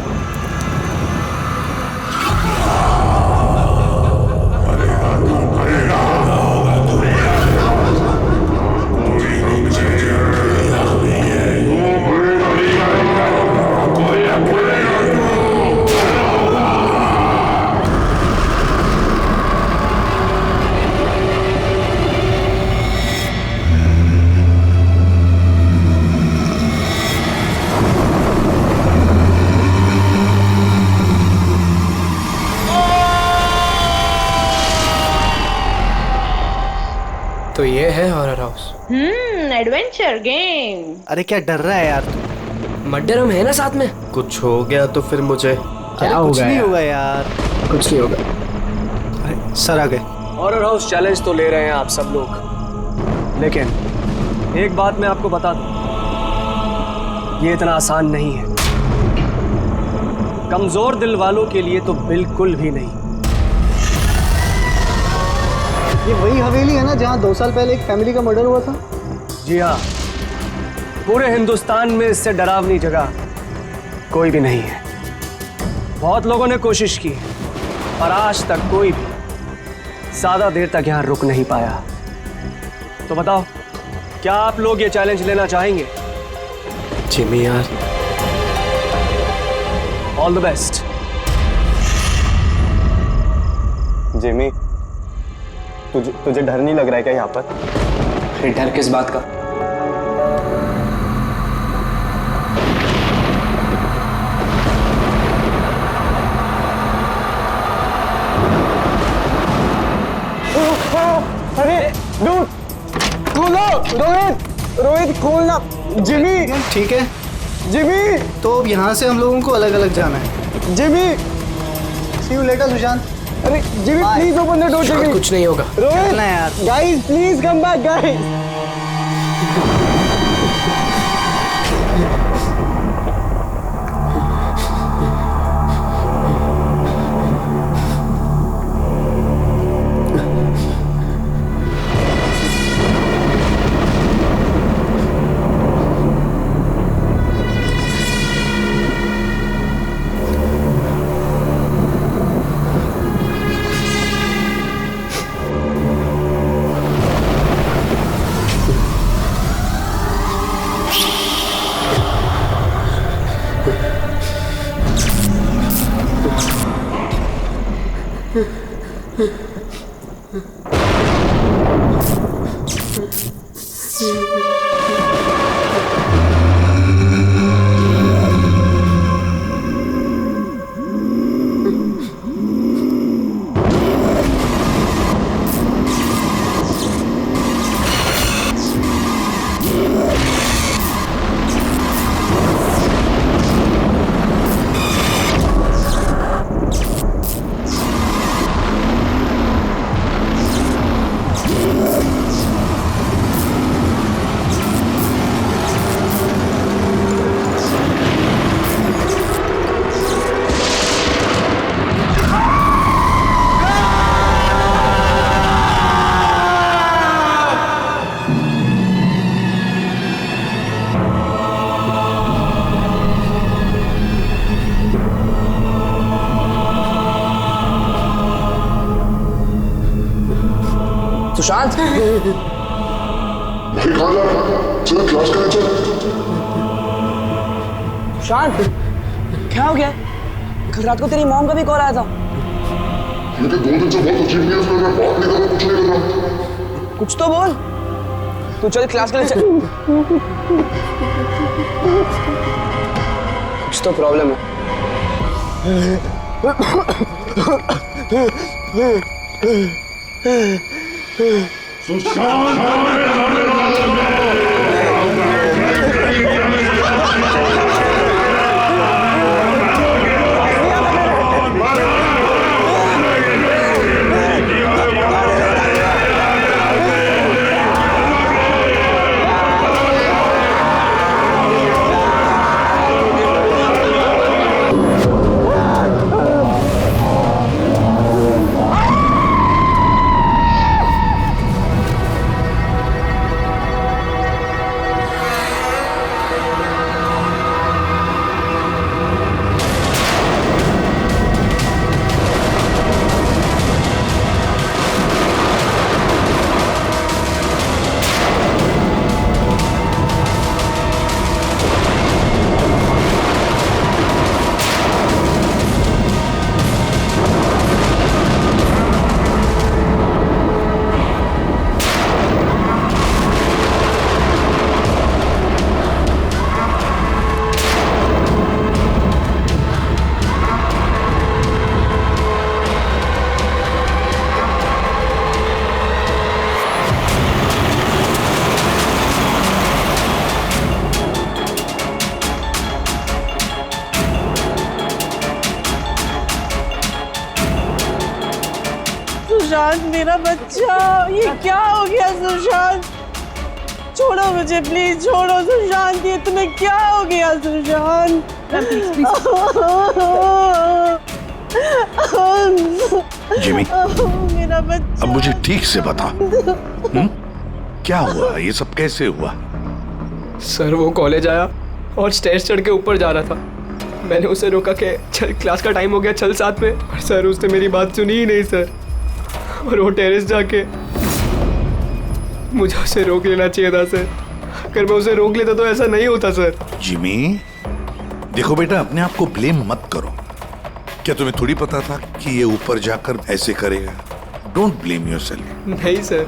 तो ये है हॉरर हाउस। Adventure game. अरे क्या डर रहा है यार तू? मर्डर हम है ना साथ में। कुछ हो गया तो फिर मुझे क्या होगा? कुछ नहीं होगा यार, कुछ नहीं होगा। सर आ गए। हॉरर हाउस चैलेंज तो ले रहे हैं आप सब लोग, लेकिन एक बात मैं आपको बता दूं, ये इतना आसान नहीं है। कमजोर दिल वालों के लिए तो बिल्कुल भी नहीं। ये वही हवेली है ना जहाँ 2 साल पहले एक फैमिली का मर्डर हुआ था? जी हाँ, पूरे हिंदुस्तान में इससे डरावनी जगह कोई भी नहीं है। बहुत लोगों ने कोशिश की और आज तक कोई भी ज्यादा देर तक यहाँ रुक नहीं पाया। तो बताओ, क्या आप लोग ये चैलेंज लेना चाहेंगे? जिमी यार, ऑल द बेस्ट। जिमी, तुझे डर नहीं लग रहा है क्या यहाँ पर? डर किस बात का? अरे डूड, खोलो। रोहित खोलना। जिमी ठीक है जिमी। तो अब यहाँ से हम लोगों को अलग अलग जाना है। Jimmy see you later Sushant. अरे Jimmy please open the door. Jimmy कुछ नहीं होगा। रोहित यार, guys please come back guys. Sushant Sushant क्या हो गया? कल रात को तेरी मॉम का भी कॉल आया था। मुझे 2 दिन से बहुत अजीब न्यूज़ मिल रहा है, बात नहीं कर रहा, कुछ नहीं कर रहा। कुछ तो बोल। तू चल क्लास के लिए चल। कुछ तो प्रॉब्लम है। सुशांत मेरा बच्चा, ये क्या हो गया सुशांत? छोड़ो मुझे प्लीज, छोड़ो सुशांत, ये तुम्हें क्या हो गया सुशांत? जिमी, मेरा बच्चा, अब मुझे ठीक से बता, क्या हुआ? ये सब कैसे हुआ? सर वो कॉलेज आया और स्टेज चढ़ के ऊपर जा रहा था। मैंने उसे रोका कि चल क्लास का टाइम हो गया, चल साथ में। पर सर उसने मेरी बात सुनी ही नहीं सर, और वो टेरेस जाके मुझे उसे रोक लेना चाहिए था सर। अगर मैं उसे रोक लेता तो ऐसा नहीं होता सर। जिमी, देखो बेटा, अपने आप को ब्लेम मत करो। क्या तुम्हें थोड़ी पता था कि ये ऊपर जाकर ऐसे करेगा? Don't blame yourself. नहीं सर,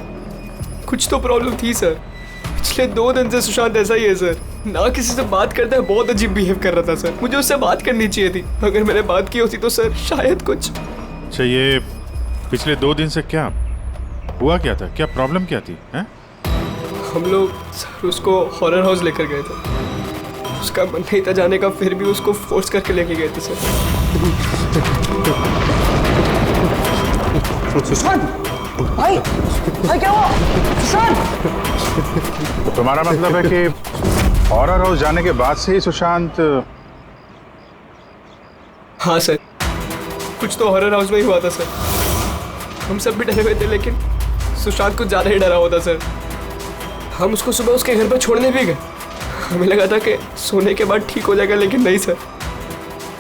कुछ तो प्रॉब्लम थी सर। पिछले 2 दिन से सुशांत ऐसा ही है सर, ना किसी से बात करता है, बहुत अजीब बिहेव कर रहा था सर। मुझे उससे बात करनी चाहिए थी, अगर मैंने बात की होती तो सर शायद कुछ। अच्छा, ये पिछले 2 दिन से क्या हुआ? क्या था? क्या प्रॉब्लम क्या थी? हैं? हम लोग सर उसको हॉरर हाउस लेकर गए थे। उसका मन नहीं था जाने का, फिर भी उसको फोर्स करके लेके गए थे सर। सुशांत, भाई, भाई क्या हुआ? सुशांत! तो तुम्हारा मतलब है कि हॉरर हाउस जाने के बाद से ही सुशांत? हाँ सर, कुछ तो हॉरर हाउस में ही हुआ था सर। हम सब भी डरे हुए थे, लेकिन सुशांत कुछ ज्यादा ही डरा हुआ था सर। हम उसको सुबह उसके घर पर छोड़ने भी गए। हमें लगा था कि सोने के बाद ठीक हो जाएगा, लेकिन नहीं सर।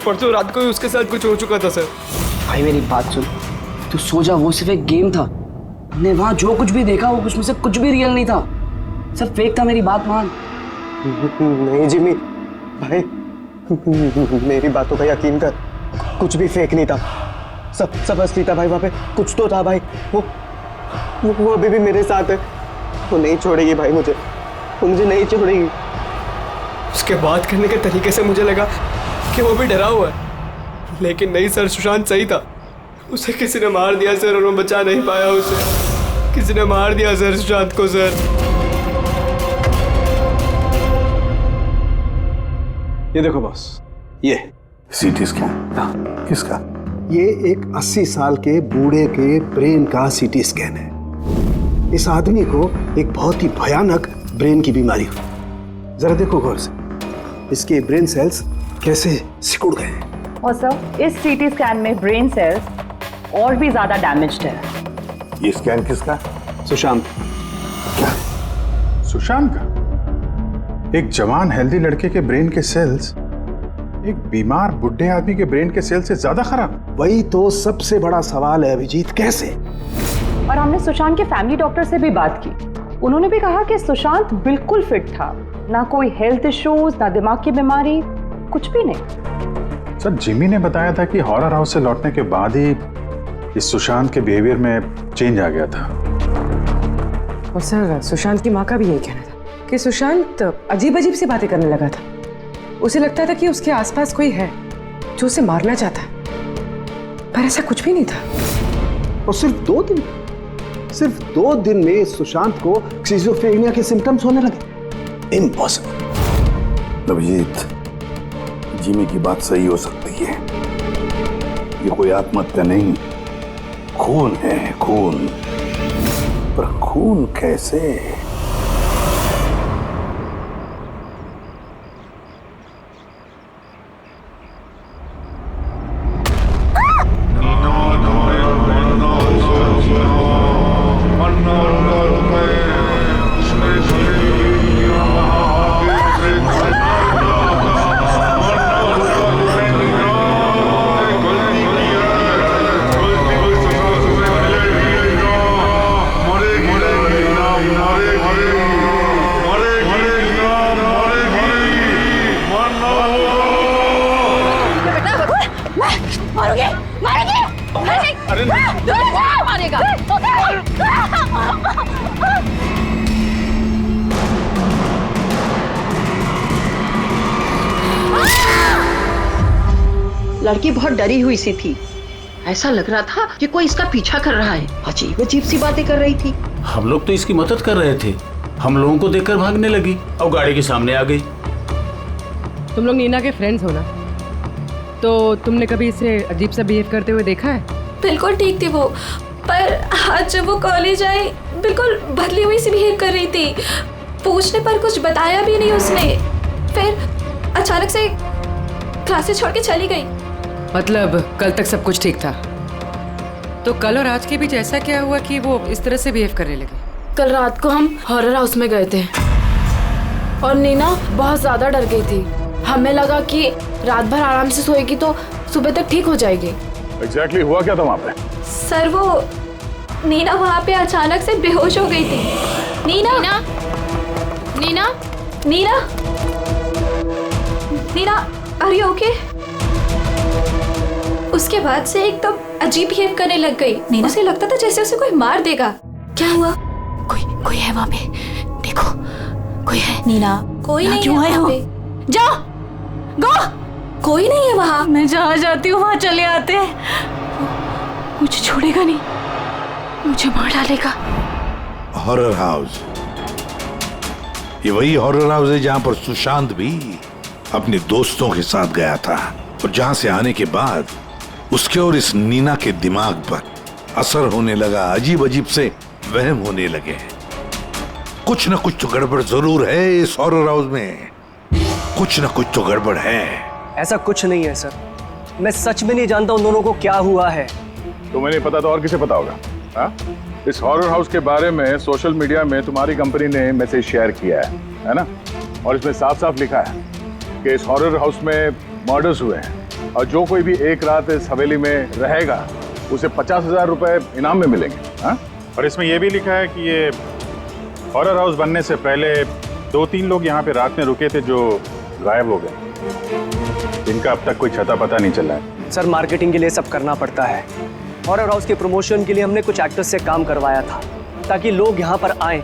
परसों रात को ही उसके साथ कुछ हो चुका था सर। भाई मेरी बात सुन, तू सो जा, वो सिर्फ एक गेम था। हमने वहाँ जो कुछ भी देखा वो उसमें से कुछ भी रियल नहीं था, सब फेक था। मेरी बात मान। नहीं जिमी भाई, मेरी बातों का यकीन कर, कुछ भी फेक नहीं था, सब असली था भाई। वहाँ पे कुछ तो था भाई। वो अभी भी मेरे साथ है। वो नहीं छोड़ेगी भाई मुझे, वो मुझे नहीं छोड़ेगी। उसके बात करने के तरीके से मुझे लगा कि वो भी डरा हुआ है, लेकिन नहीं सर, सुशांत सही था। उसे किसी ने मार दिया सर, और मैं बचा नहीं पाया उसे। किसी ने मार दिया सर सुशांत को सर। ये देखो बॉस, ये सीटी स्कैन। किसका? ये एक 80 साल के बूढ़े के ब्रेन का सीटी स्कैन है। इस आदमी को एक बहुत ही भयानक ब्रेन की बीमारी हुई। जरा देखो गौर से, इसके ब्रेन सेल्स कैसे सिकुड़ गए हैं। और सर, इस सीटी स्कैन में ब्रेन सेल्स और भी ज्यादा डैमेज्ड है। ये स्कैन किसका? सुशांत। क्या? सुशांत का? एक जवान हेल्दी लड़के के ब्रेन के सेल्स एक बीमार बुढ़े आदमी के ब्रेन के सेल से ज्यादा खराब? वही तो सबसे बड़ा सवाल है अभिजीत, कैसे? और हमने सुशांत के फैमिली डॉक्टर से भी बात की। उन्होंने भी कहा कि सुशांत बिल्कुल फिट था, ना कोई हेल्थ इश्यूज, ना दिमाग की बीमारी, कुछ भी नहीं। सर, जिमी ने बताया था कि हॉरर हाउस से लौटने के बाद ही इस सुशांत के बिहेवियर में चेंज आ गया था। और सर, सुशांत की माँ का भी यही कहना था कि सुशांत अजीब अजीब सी बातें करने लगा था। उसे लगता था कि उसके आसपास कोई है जो उसे मारना चाहता है, पर ऐसा कुछ भी नहीं था। और सिर्फ 2 दिन में सुशांत को स्किज़ोफ्रेनिया के सिम्टम्स होने लगे। इम्पॉसिबल। अभिजीत, जिमी की बात सही हो सकती है। ये कोई आत्महत्या नहीं, खून है, खून। पर खून कैसे? लड़की बहुत डरी हुई सी थी। ऐसा लग रहा था कि कोई इसका पीछा कर रहा है। अजीब अजीब सी बातें कर रही थी। हम लोग तो इसकी मदद कर रहे थे, हम लोगों को देखकर भागने लगी और गाड़ी के सामने आ गई। तुम लोग नीना के फ्रेंड्स हो ना, तो तुमने कभी इसे अजीब सा बिहेव करते हुए देखा है? बिल्कुल ठीक थी वो, पर आज जब वो कॉलेज आई बिल्कुल बदली हुई सी बिहेव कर रही थी। पूछने पर कुछ बताया भी नहीं उसने, फिर अचानक से क्लासेस छोड़ के चली गई। मतलब कल तक सब कुछ ठीक था, तो कल और आज के बीच ऐसा क्या हुआ कि वो इस तरह से बिहेव करने लगी? कल रात को हम हॉरर हाउस में गए थे और नीना बहुत ज्यादा डर गई थी। हमें लगा कि रात भर आराम से सोएगी तो सुबह तक ठीक हो जाएगी। एग्जैक्टली हुआ क्या था वहाँ पे? सर, वो नीना वहाँ पे अचानक से बेहोश हो गई थी। Neena Neena Neena Neena Neena, are you okay? उसके बाद से एकदम अजीब बिहेव करने लग गई। उसे लगता था जैसे उसे कोई मार देगा। क्या हुआ? कोई है वहाँ पे, देखो कोई है। नीना, कोई नहीं क्यों है आए हो? वहाँ पे। जा, गो, कोई नहीं है वहाँ। मैं जहाँ जाती हूँ वहाँ चले आते हैं। मुझे छोड़ेगा नहीं, मुझे मार डालेगा। हॉरर हाउस, ये वही हॉरर हाउस है जहां पर सुशांत भी अपने दोस्तों के साथ गया था और जहां से आने के बाद उसके और इस नीना के दिमाग पर असर होने लगा, अजीब अजीब से वहम होने लगे। कुछ न कुछ तो गड़बड़ जरूर है इस हॉरर हाउस में, कुछ न कुछ तो गड़बड़ है। ऐसा कुछ नहीं है सर, मैं सच में नहीं जानता उन दोनों को क्या हुआ है। तुम्हें नहीं पता तो और किसे पता होगा? हाँ? इस हॉरर हाउस के बारे में सोशल मीडिया में तुम्हारी कंपनी ने मैसेज शेयर किया है ना? और इसमें साफ साफ लिखा है कि इस हॉरर हाउस में मर्डर्स हुए हैं और जो कोई भी एक रात इस हवेली में रहेगा उसे 50,000 रुपए इनाम में मिलेंगे। हाँ? और इसमें यह भी लिखा है कि ये हॉरर हाउस बनने से पहले 2-3 लोग यहाँ पे रात में रुके थे जो गायब हो गए, जिनका अब तक कोई छता पता नहीं चला है। सर, मार्केटिंग के लिए सब करना पड़ता है। हॉरर हाउस के प्रमोशन के लिए हमने कुछ एक्टर्स से काम करवाया था ताकि लोग यहाँ पर आएं।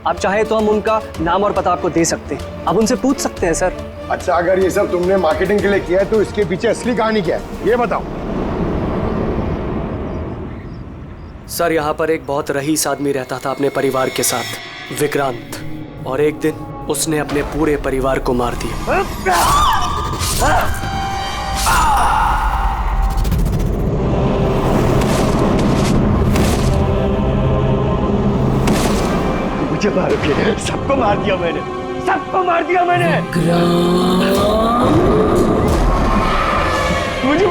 आप चाहे तो हम उनका नाम और पता आपको दे सकते हैं, आप उनसे पूछ सकते हैं सर। अच्छा, अगर ये सब तुमने मार्केटिंग के लिए किया है तो इसके पीछे असली कहानी क्या है, ये बताओ। सर, यहाँ पर एक बहुत रईस आदमी रहता था अपने परिवार के साथ, विक्रांत, और एक दिन उसने अपने पूरे परिवार को मार दिया। मुझे मारोगे? सबको मार दिया मैंने, सबको मार दिया मैंने। मुझे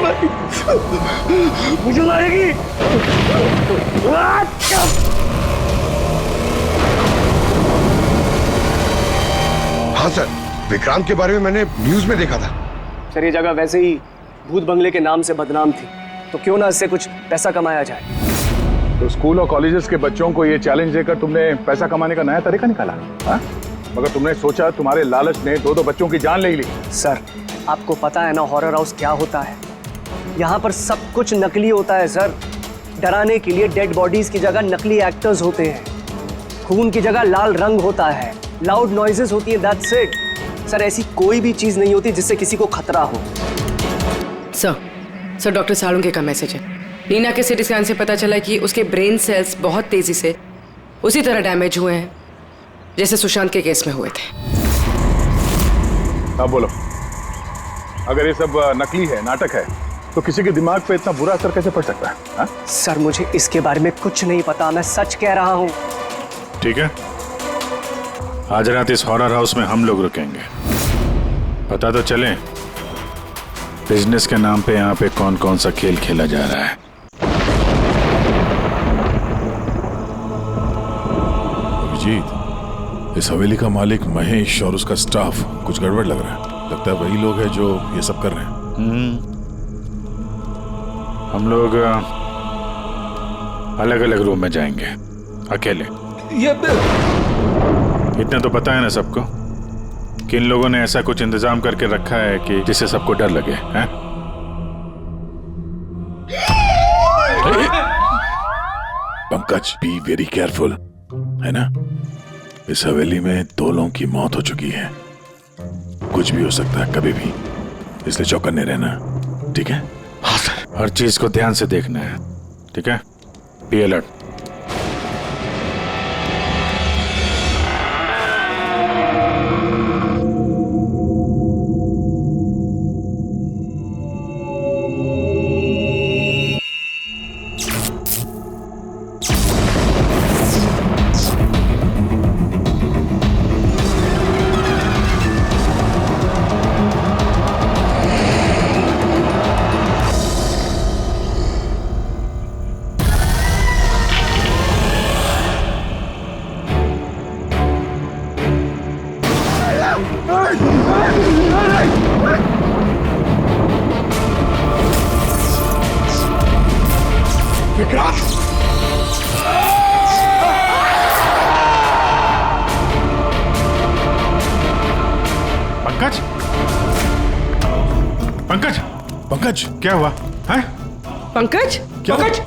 मारेगी। हाँ सर, विक्रांत के बारे में मैंने न्यूज में देखा था। सर, ये जगह वैसे ही भूत बंगले के नाम से बदनाम थी, तो क्यों ना इससे कुछ पैसा कमाया जाए। तो स्कूल और कॉलेजेस के बच्चों को ये चैलेंज देकर तुमने पैसा कमाने का नया तरीका निकाला, हाँ? मगर तुमने सोचा तुम्हारे लालच ने दो बच्चों की जान ले ली। सर, आपको पता है ना हॉरर हाउस क्या होता है? यहाँ पर सब कुछ नकली होता है सर। डराने के लिए डेड बॉडीज की जगह नकली एक्टर्स होते हैं, खून की जगह लाल रंग होता है, लाउड नॉइजेस होती है, दैट्स इट। सर, ऐसी कोई भी चीज नहीं होती जिससे किसी को खतरा हो। सर डॉक्टर सालुंके का मैसेज है। नीना के सीटी स्कैन से पता चला कि उसके ब्रेन सेल्स बहुत तेजी से उसी तरह डैमेज हुए हैं जैसे सुशांत के केस में हुए थे। अब बोलो, अगर ये सब नकली है, नाटक है, तो किसी के दिमाग पे इतना बुरा असर कैसे पड़ सकता है, हा? सर, मुझे इसके बारे में कुछ नहीं पता, मैं सच कह रहा हूँ। ठीक है, आज रात इस हॉरर हाउस में हम लोग रुकेंगे। पता तो चले बिजनेस के नाम पे यहाँ पे कौन कौन सा खेल खेला जा रहा है। अभिजीत, इस हवेली का मालिक महेश और उसका स्टाफ कुछ गड़बड़ लग रहा है। लगता है वही लोग हैं जो ये सब कर रहे हैं। हम लोग अलग अलग रूम में जाएंगे, अकेले। इतना तो पता है ना सबको कि इन लोगों ने ऐसा कुछ इंतजाम करके रखा है कि जिससे सबको डर लगे, हैं? पंकज, बी वेरी केयरफुल, है ना? इस हवेली में 2 लोगों की मौत हो चुकी है, कुछ भी हो सकता है कभी भी, इसलिए चौकन्ने रहना, ठीक है? हाँ सर। हर चीज को ध्यान से देखना है, ठीक है? Be alert. पंकज, पंकज, पंकज, क्या हुआ? है पंकज, क्या पंकज,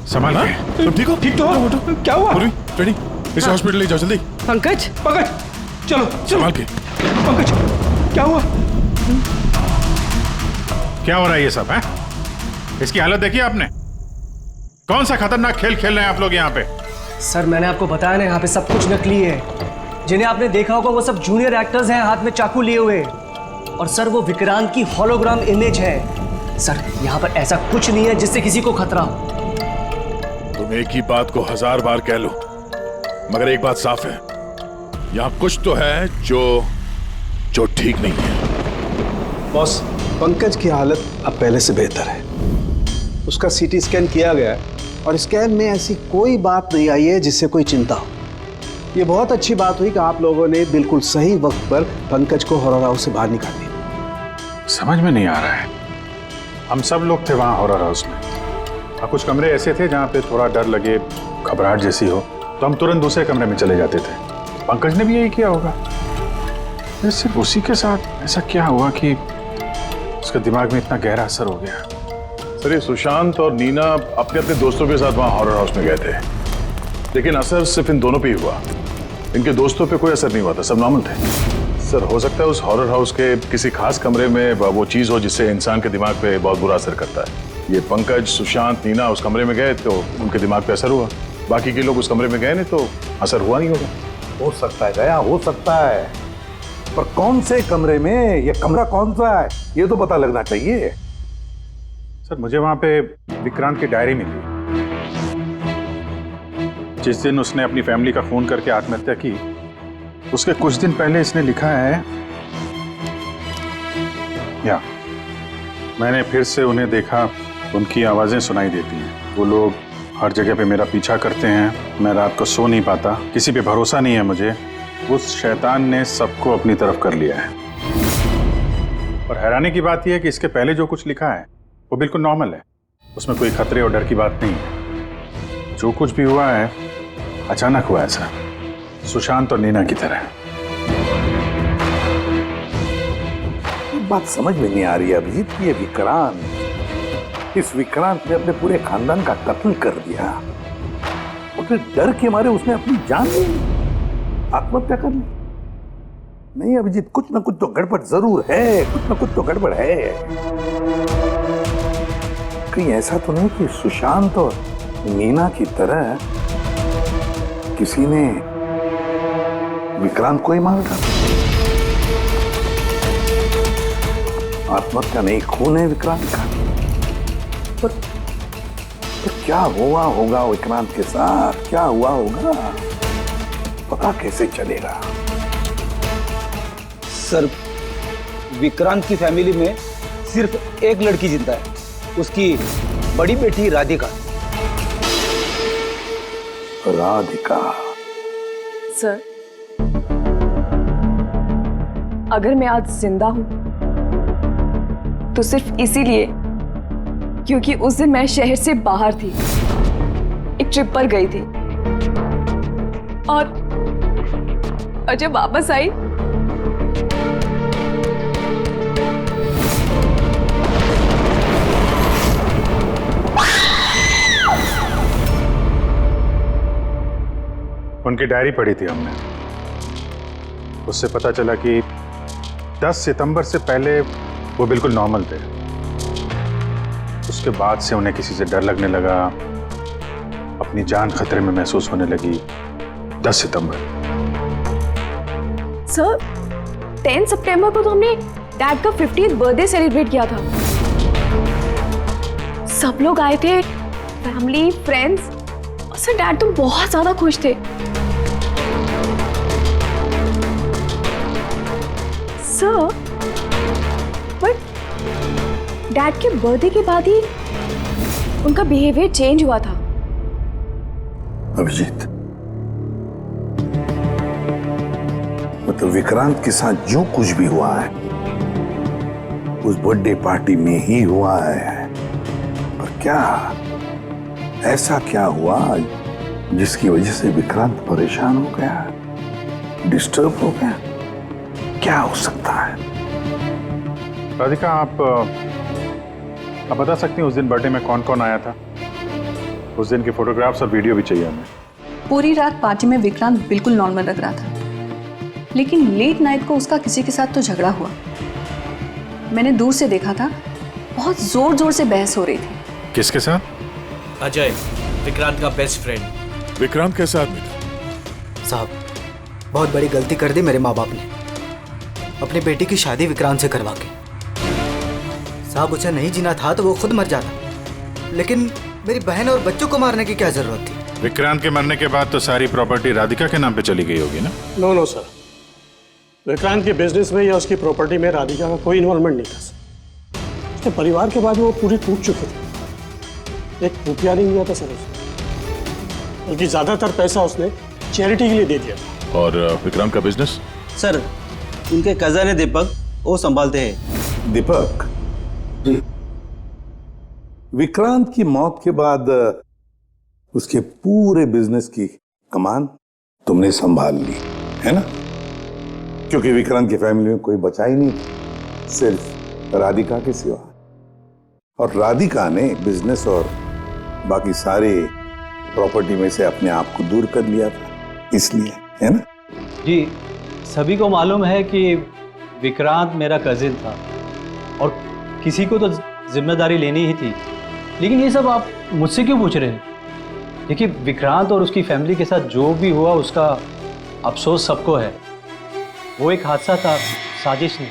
संभाल के। तुम ठीक हो? ठीक तो हो? क्या हुआ? रेडी, इसे हॉस्पिटल ले जाओ जल्दी। पंकज, पंकज, चलो संभाल के। पंकज, क्या हुआ? क्या हो रहा है ये सब, है? इसकी हालत देखी आपने? कौन सा खतरनाक खेल खेल रहे हैं आप लोग यहाँ पे? सर, मैंने आपको बताया ना, यहाँ पे सब कुछ नकली है। जिन्हें आपने देखा होगा वो सब जूनियर एक्टर्स हैं, हाथ में चाकू लिए हुए। और सर, वो विक्रांत की होलोग्राम इमेज है। सर, यहाँ पर ऐसा कुछ नहीं है जिससे किसी को खतरा हो। तुम एक ही बात को 1000 बार कह लो, मगर एक बात साफ है, यहाँ कुछ तो है जो ठीक नहीं है। बॉस, पंकज की हालत अब पहले से बेहतर है। उसका सीटी स्कैन किया गया है और स्कैन में ऐसी कोई बात नहीं आई है जिससे कोई चिंता हो। ये बहुत अच्छी बात हुई कि आप लोगों ने बिल्कुल सही वक्त पर पंकज को हॉरर हाउस से बाहर निकाल दिया। समझ में नहीं आ रहा है, हम सब लोग थे वहाँ हॉरर हाउस में, और कुछ कमरे ऐसे थे जहाँ पे थोड़ा डर लगे, घबराहट जैसी हो, तो हम तुरंत दूसरे कमरे में चले जाते थे। पंकज ने भी यही किया होगा। सिर्फ उसी के साथ ऐसा क्या हुआ कि उसके दिमाग में इतना गहरा असर हो गया? सर, ये सुशांत और नीना अपने अपने दोस्तों के साथ वहाँ हॉरर हाउस में गए थे, लेकिन असर सिर्फ इन दोनों पे ही हुआ। इनके दोस्तों पे कोई असर नहीं हुआ था, सब नॉर्मल थे। सर, हो सकता है उस हॉरर हाउस के किसी खास कमरे में वो चीज़ हो जिससे इंसान के दिमाग पे बहुत बुरा असर करता है। ये पंकज, सुशांत, नीना उस कमरे में गए तो उनके दिमाग पे असर हुआ, बाकी के लोग उस कमरे में गए नहीं तो असर हुआ नहीं होगा। हो सकता है गया, हो सकता है, पर कौन से कमरे में, ये कमरा कौन सा है, ये तो पता लगना चाहिए। सर, मुझे वहाँ पे विक्रांत की डायरी मिली। जिस दिन उसने अपनी फैमिली का खून करके आत्महत्या की, उसके कुछ दिन पहले इसने लिखा है, या मैंने फिर से उन्हें देखा, उनकी आवाजें सुनाई देती हैं। वो लोग हर जगह पे मेरा पीछा करते हैं, मैं रात को सो नहीं पाता, किसी पे भरोसा नहीं है मुझे। उस शैतान ने सबको अपनी तरफ कर लिया है। और हैरानी की बात यह है कि इसके पहले जो कुछ लिखा है वो बिल्कुल नॉर्मल है, उसमें कोई खतरे और डर की बात नहीं है। जो कुछ भी हुआ है अचानक हुआ ऐसा, सुशांत और नीना की तरह। बात समझ में नहीं आ रही अभिजीत, ये विक्रांत, इस विक्रांत ने अपने पूरे खानदान का कत्ल कर दिया और फिर डर के मारे उसने अपनी जान ली, आत्महत्या कर ली। नहीं अभिजीत, कुछ ना कुछ तो गड़बड़ जरूर है, कुछ ना कुछ तो गड़बड़ है। कहीं ऐसा तो नहीं कि सुशांत और नीना की तरह किसी ने विक्रांत को ही मार डाला? आत्महत्या नहीं, खून है विक्रांत का। पर क्या हुआ होगा विक्रांत के साथ, क्या हुआ होगा, पता कैसे चलेगा? सर, विक्रांत की फैमिली में सिर्फ एक लड़की जिंदा है, उसकी बड़ी बेटी राधिका। राधिका? सर, अगर मैं आज जिंदा हूं तो सिर्फ इसीलिए क्योंकि उस दिन मैं शहर से बाहर थी, एक ट्रिप पर गई थी और जब वापस आई उनकी डायरी पढ़ी थी हमने, उससे पता चला कि 10 सितंबर से पहले वो बिल्कुल नॉर्मल थे। उसके बाद से उन्हें किसी से डर लगने लगा, अपनी जान खतरे में महसूस होने लगी। 10 सितंबर। सर, 10 सितंबर को तो हमने डैड का 50th बर्थडे सेलिब्रेट किया था। सब लोग आए थे, फैमिली, फ्रेंड्स, और सर डैड तो बहुत ज्यादा खुश थे। सर, बट डैड के बर्थडे के बाद ही उनका बिहेवियर चेंज हुआ था। अभिजीत, मतलब विक्रांत के साथ जो कुछ भी हुआ है उस बर्थडे पार्टी में ही हुआ है, पर क्या ऐसा क्या हुआ जिसकी वजह से विक्रांत परेशान हो गया, डिस्टर्ब हो गया? क्या हो सकता है? राधिका, आप बता सकती हैं उस दिन बर्थडे में कौन कौन आया था? उस दिन के फोटोग्राफ्स और वीडियो भी चाहिए हमें। पूरी रात पार्टी में विक्रांत बिल्कुल नॉर्मल लग रहा था, लेकिन लेट नाइट को उसका किसी के साथ तो झगड़ा हुआ। मैंने दूर से देखा था, बहुत जोर जोर से बहस हो रही थी। किसके साथ? अजय, विक्रांत का बेस्ट फ्रेंड। विक्रांत कैसा आदमी था? साहब, बहुत बड़ी गलती कर दी मेरे माँ बाप ने, अपनी बेटी की शादी विक्रांत से करवा के। साहब, उसे नहीं जीना था तो वो खुद मर जाता, लेकिन मेरी बहन और बच्चों को मारने की क्या जरूरत थी? विक्रांत के मरने के बाद तो सारी प्रॉपर्टी राधिका के नाम पे चली गई होगी ना? नो सर, विक्रांत के बिजनेस में या उसकी प्रॉपर्टी में राधिका का कोई इन्वॉल्वमेंट नहीं था। उसके परिवार के बाद वो पूरी टूट चुकी थी। एक रुपया नहीं दिया था सर उसने, बल्कि ज्यादातर पैसा उसने चैरिटी के लिए दे दिया था। और विक्रांत का बिजनेस? सर, उनके कजन है दीपक, वो संभालते हैं। दीपक जी, विक्रांत की मौत के बाद उसके पूरे बिजनेस की कमान तुमने संभाल ली है ना? क्योंकि विक्रांत की फैमिली में कोई बचा ही नहीं, सिर्फ राधिका के सिवा। और राधिका ने बिजनेस और बाकी सारे प्रॉपर्टी में से अपने आप को दूर कर लिया था, इसलिए, है ना? जी, सभी को मालूम है कि विक्रांत मेरा कजिन था और किसी को तो जिम्मेदारी लेनी ही थी, लेकिन ये सब आप मुझसे क्यों पूछ रहे हैं? देखिए, विक्रांत और उसकी फैमिली के साथ जो भी हुआ उसका अफसोस सबको है। वो एक हादसा था, साजिश नहीं।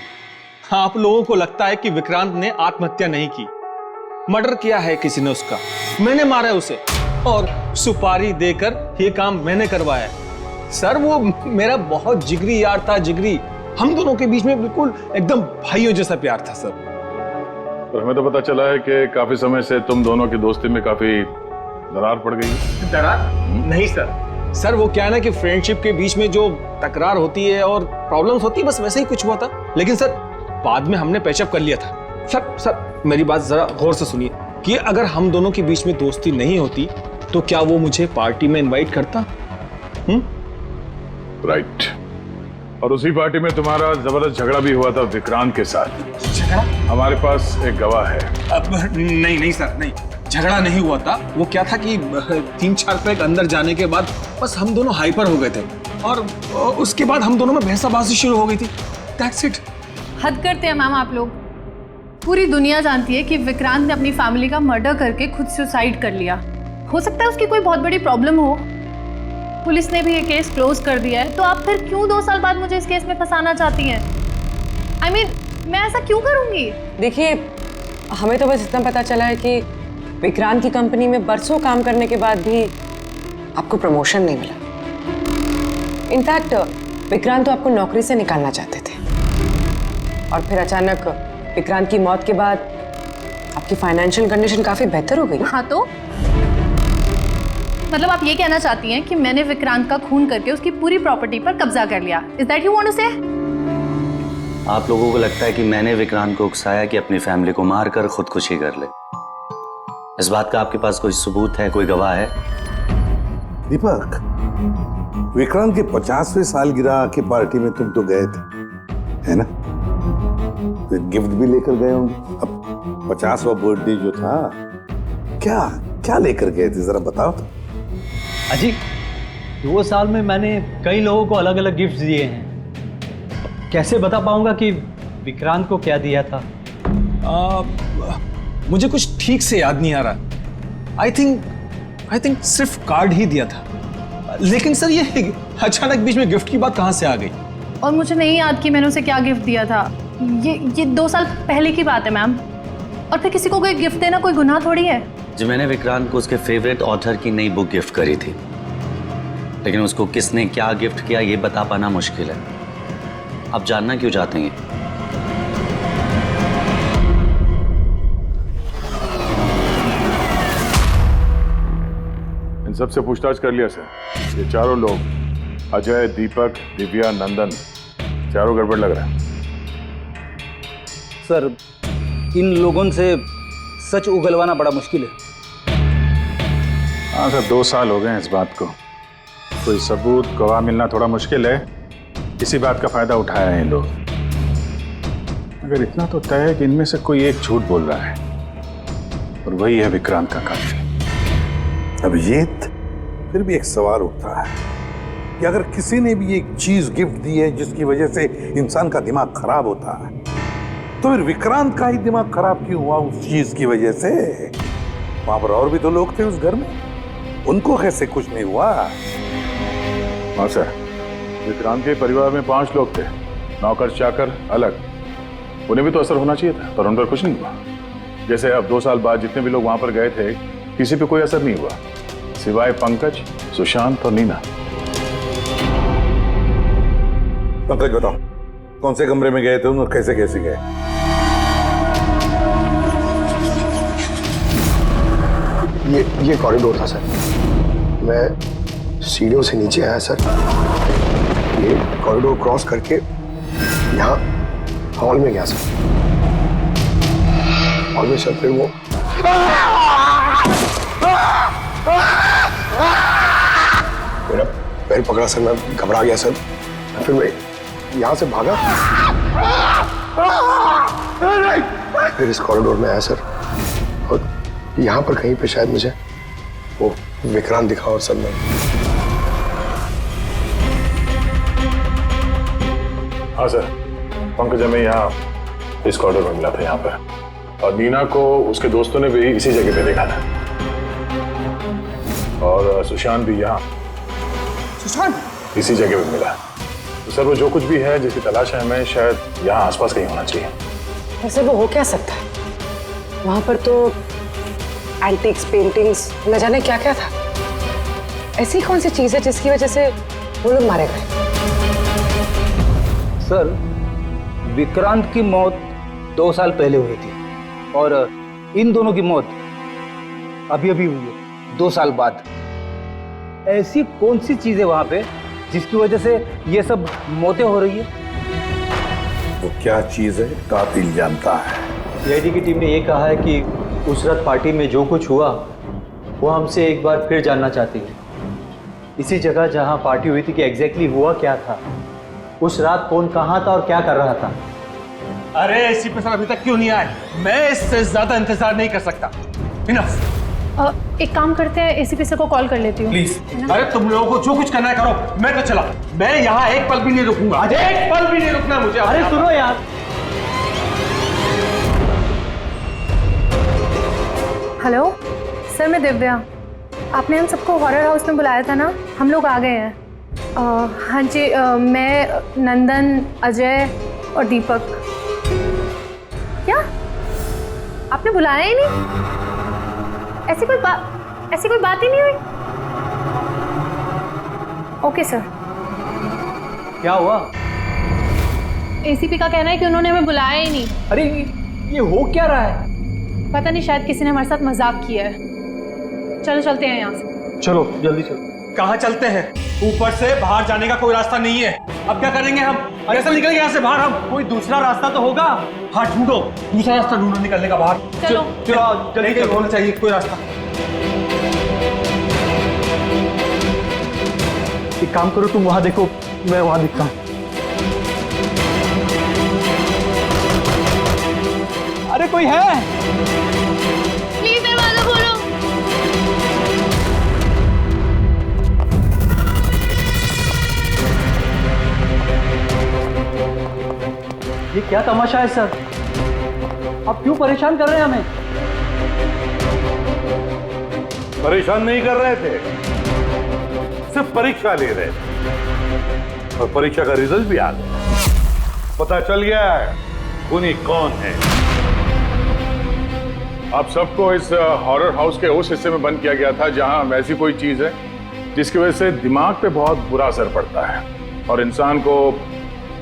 आप लोगों को लगता है कि विक्रांत ने आत्महत्या नहीं की, मर्डर किया है किसी ने उसका। मैंने मारा है उसे और सुपारी देकर ये काम मैंने करवाया है। सर, वो मेरा बहुत जिगरी यार था, जिगरी। हम दोनों के बीच में बिल्कुल एकदम भाइयों जैसा प्यार था सर। और हमें तो पता चला है कि काफी समय से तुम दोनों की दोस्ती में काफी दरार पड़ गई है। दरार? नहीं सर। सर, वो क्या है ना कि फ्रेंडशिप के बीच में जो तकरार होती है और प्रॉब्लम्स होती है, बस वैसे ही कुछ हुआ था। लेकिन सर, बाद में हमने पैचअप कर लिया था। सर मेरी बात जरा गौर से सुनिए कि अगर हम दोनों के बीच में दोस्ती नहीं होती तो क्या वो मुझे पार्टी में इनवाइट करता? राइट। और उसी पार्टी में तुम्हारा जबरदस्त झगड़ा भी हुआ था विक्रांत के साथ। झगड़ा? हमारे पास एक गवाह है। अब नहीं सर, नहीं, झगड़ा नहीं हुआ था। वो क्या था कि 3-4 पैक अंदर जाने के बाद बस हम दोनों हाइपर हो गए थे और उसके बाद हम दोनों में बहसाबाजी शुरू हो गई थी। That's it. हद करते हैं मैम आप लोग। पूरी दुनिया जानती है कि विक्रांत ने अपनी फैमिली का मर्डर करके खुद सुसाइड कर लिया। हो सकता है उसकी कोई बहुत बड़ी प्रॉब्लम हो, पुलिस ने भी ये केस क्लोज कर दिया है, तो आप फिर क्यों 2 साल बाद मुझे इस केस में फंसाना चाहती हैं? I mean, मैं ऐसा क्यों करूंगी? देखिए, हमें तो बस इतना पता चला है कि विक्रांत की कंपनी में बरसों काम करने के बाद भी आपको प्रमोशन नहीं मिला। इनफैक्ट विक्रांत तो आपको नौकरी से निकालना चाहते थे और फिर अचानक विक्रांत की मौत के बाद आपकी फाइनेंशियल कंडीशन काफी बेहतर हो गई। हाँ, तो मतलब आप ये कहना चाहती हैं कि मैंने विक्रांत का खून करके उसकी पूरी प्रॉपर्टी पर कब्जा कर लिया? Is that you want to say? आप लोगों को लगता है कि मैंने विक्रांत को उकसाया कि अपनी फैमिली को मारकर खुदकुशी कर ले? इस बात का आपके पास कोई सबूत है, कोई गवाह है? दीपक, विक्रांत के 50वें सालगिरह की पार्टी में तुम तो गए थे, है ना? तो गिफ्ट भी लेकर गए होंगे। अब 50वां बर्थडे जो था, क्या क्या लेकर गए थे, जरा बताओ तो। अजी, 2 साल में मैंने कई लोगों को अलग अलग गिफ्ट दिए हैं। कैसे बता पाऊंगा कि विक्रांत को क्या दिया था? मुझे कुछ ठीक से याद नहीं आ रहा। आई थिंक सिर्फ कार्ड ही दिया था। लेकिन सर, ये अचानक बीच में गिफ्ट की बात कहाँ से आ गई? और मुझे नहीं याद कि मैंने उसे क्या गिफ्ट दिया था। ये 2 साल पहले की बात है मैम। और फिर किसी को कोई गिफ्ट देना कोई गुनाह थोड़ी है। जी, मैंने विक्रांत को उसके फेवरेट ऑथर की नई बुक गिफ्ट करी थी, लेकिन उसको किसने क्या गिफ्ट किया ये बता पाना मुश्किल है। आप जानना क्यों चाहते हैं? इन सबसे पूछताछ कर लिया सर। ये चारों लोग, अजय, दीपक, दिव्या, नंदन, चारों गड़बड़ लग रहा है। सर, इन लोगों से सच उगलवाना बड़ा मुश्किल है। हाँ सर, 2 साल हो गए हैं इस बात को। कोई सबूत, गवाह मिलना थोड़ा मुश्किल है। इसी बात का फायदा उठाया है इन लोग। अगर इतना तो तय है कि इनमें से कोई एक झूठ बोल रहा है और वही है विक्रांत का कातिल। अभिजीत, फिर भी एक सवाल उठता है कि अगर किसी ने भी एक चीज गिफ्ट दी है जिसकी वजह से इंसान का दिमाग खराब होता है, तो फिर विक्रांत का ही दिमाग खराब क्यों हुआ उस चीज की वजह से? वहां पर और भी तो लोग थे उस घर में, उनको कैसे कुछ नहीं हुआ? हाँ सर, विक्रांत के परिवार में 5 लोग थे, नौकर चाकर अलग। उन्हें भी तो असर होना चाहिए था, पर उन पर कुछ नहीं हुआ। जैसे अब 2 साल बाद जितने भी लोग वहां पर गए थे, किसी पे कोई असर नहीं हुआ, सिवाय पंकज, सुशांत और नीना। पंकज, बताओ कौन से कमरे में गए थे और कैसे कैसे गए? ये कॉरिडोर था सर। मैं सीढ़ियों से नीचे आया सर, ये कॉरिडोर क्रॉस करके यहाँ हॉल में गया सर। हॉल में सर फिर वो मेरा पैर पकड़ा सर, मैं घबरा गया सर। फिर मैं यहाँ से भागा, फिर इस कॉरिडोर में आया सर, और यहाँ पर कहीं पे शायद मुझे वो विक्रांत दिखा। और सर मैं हाँ सर, पंकज हमें यहाँ इस कॉरिडोर में मिला था यहाँ पर, और नीना को उसके दोस्तों ने भी इसी जगह पे देखा था, और सुशांत भी यहाँ इसी जगह पे मिला। तो सर, वो जो कुछ भी है जिसकी तलाश है हमें, शायद यहाँ आसपास कहीं होना चाहिए। वैसे वो हो क्या सकता है? वहां पर तो एंटीक्स, पेंटिंग्स, न जाने क्या क्या था। ऐसी कौन सी चीज है जिसकी वजह से वो लोग मारे गए? सर, विक्रांत की मौत 2 साल पहले हुई थी और इन दोनों की मौत अभी अभी हुई है 2 साल बाद। ऐसी कौन सी चीज है वहां पे जिसकी वजह से ये सब मौतें हो रही है? वो क्या चीज है कातिल जानता है। सीआईडी की टीम ने ये कहा है कि उस रात पार्टी में जो कुछ हुआ वो हमसे एक बार फिर जानना चाहती है इसी जगह जहां पार्टी हुई थी कि एग्जैक्टली हुआ क्या था, उस रात कौन कहां था और क्या कर रहा था। अरे एसीपी सर अभी तक क्यों नहीं आए? मैं इससे ज्यादा इंतजार नहीं कर सकता। इनफ। एक काम करते हैं, एसीपी सर को कॉल कर लेती हूँ। प्लीज। अरे तुम लोगों को जो कुछ करना है करो, मैं तो चला। मैं यहाँ एक पल भी नहीं रुकूंगा। आज एक पल भी नहीं रुकना मुझे। अरे सुनो यार। हेलो सर, मैं दिव्या। आपने हम सबको हॉरर हाउस में बुलाया था ना, हम लोग आ गए हैं। हाँ जी, मैं, नंदन, अजय और दीपक। क्या आपने बुलाया ही नहीं? ऐसी कोई बात ही नहीं हुई? Okay sir. क्या हुआ? एसीपी का कहना है कि उन्होंने हमें बुलाया ही नहीं। अरे ये हो क्या रहा है? पता नहीं, शायद किसी ने हमारे साथ मजाक किया है। चलो चलते हैं यहाँ से। चलो जल्दी चलो। कहाँ चलते हैं? ऊपर से बाहर जाने का कोई रास्ता नहीं है। अब क्या करेंगे हम? कैसे निकलेंगे यहाँ से बाहर हम? कोई दूसरा रास्ता तो होगा। हाँ ढूंढो, दूसरा रास्ता ढूंढो निकलने का बाहर। चलो जल्दी होना चाहिए कोई रास्ता। एक काम करो, तुम वहां देखो, मैं वहां दिखता हूँ। अरे कोई है? प्लीज दरवाजा खोलो। ये क्या तमाशा है सर? आप क्यों परेशान कर रहे हैं हमें? परेशान नहीं कर रहे थे, सिर्फ परीक्षा ले रहे थे और परीक्षा का रिजल्ट भी आ गया। पता चल गया है खूनी कौन है। आप सबको इस हॉरर हाउस के उस हिस्से में बंद किया गया था जहां वैसी कोई चीज है जिसकी वजह से दिमाग पे बहुत बुरा असर पड़ता है और इंसान को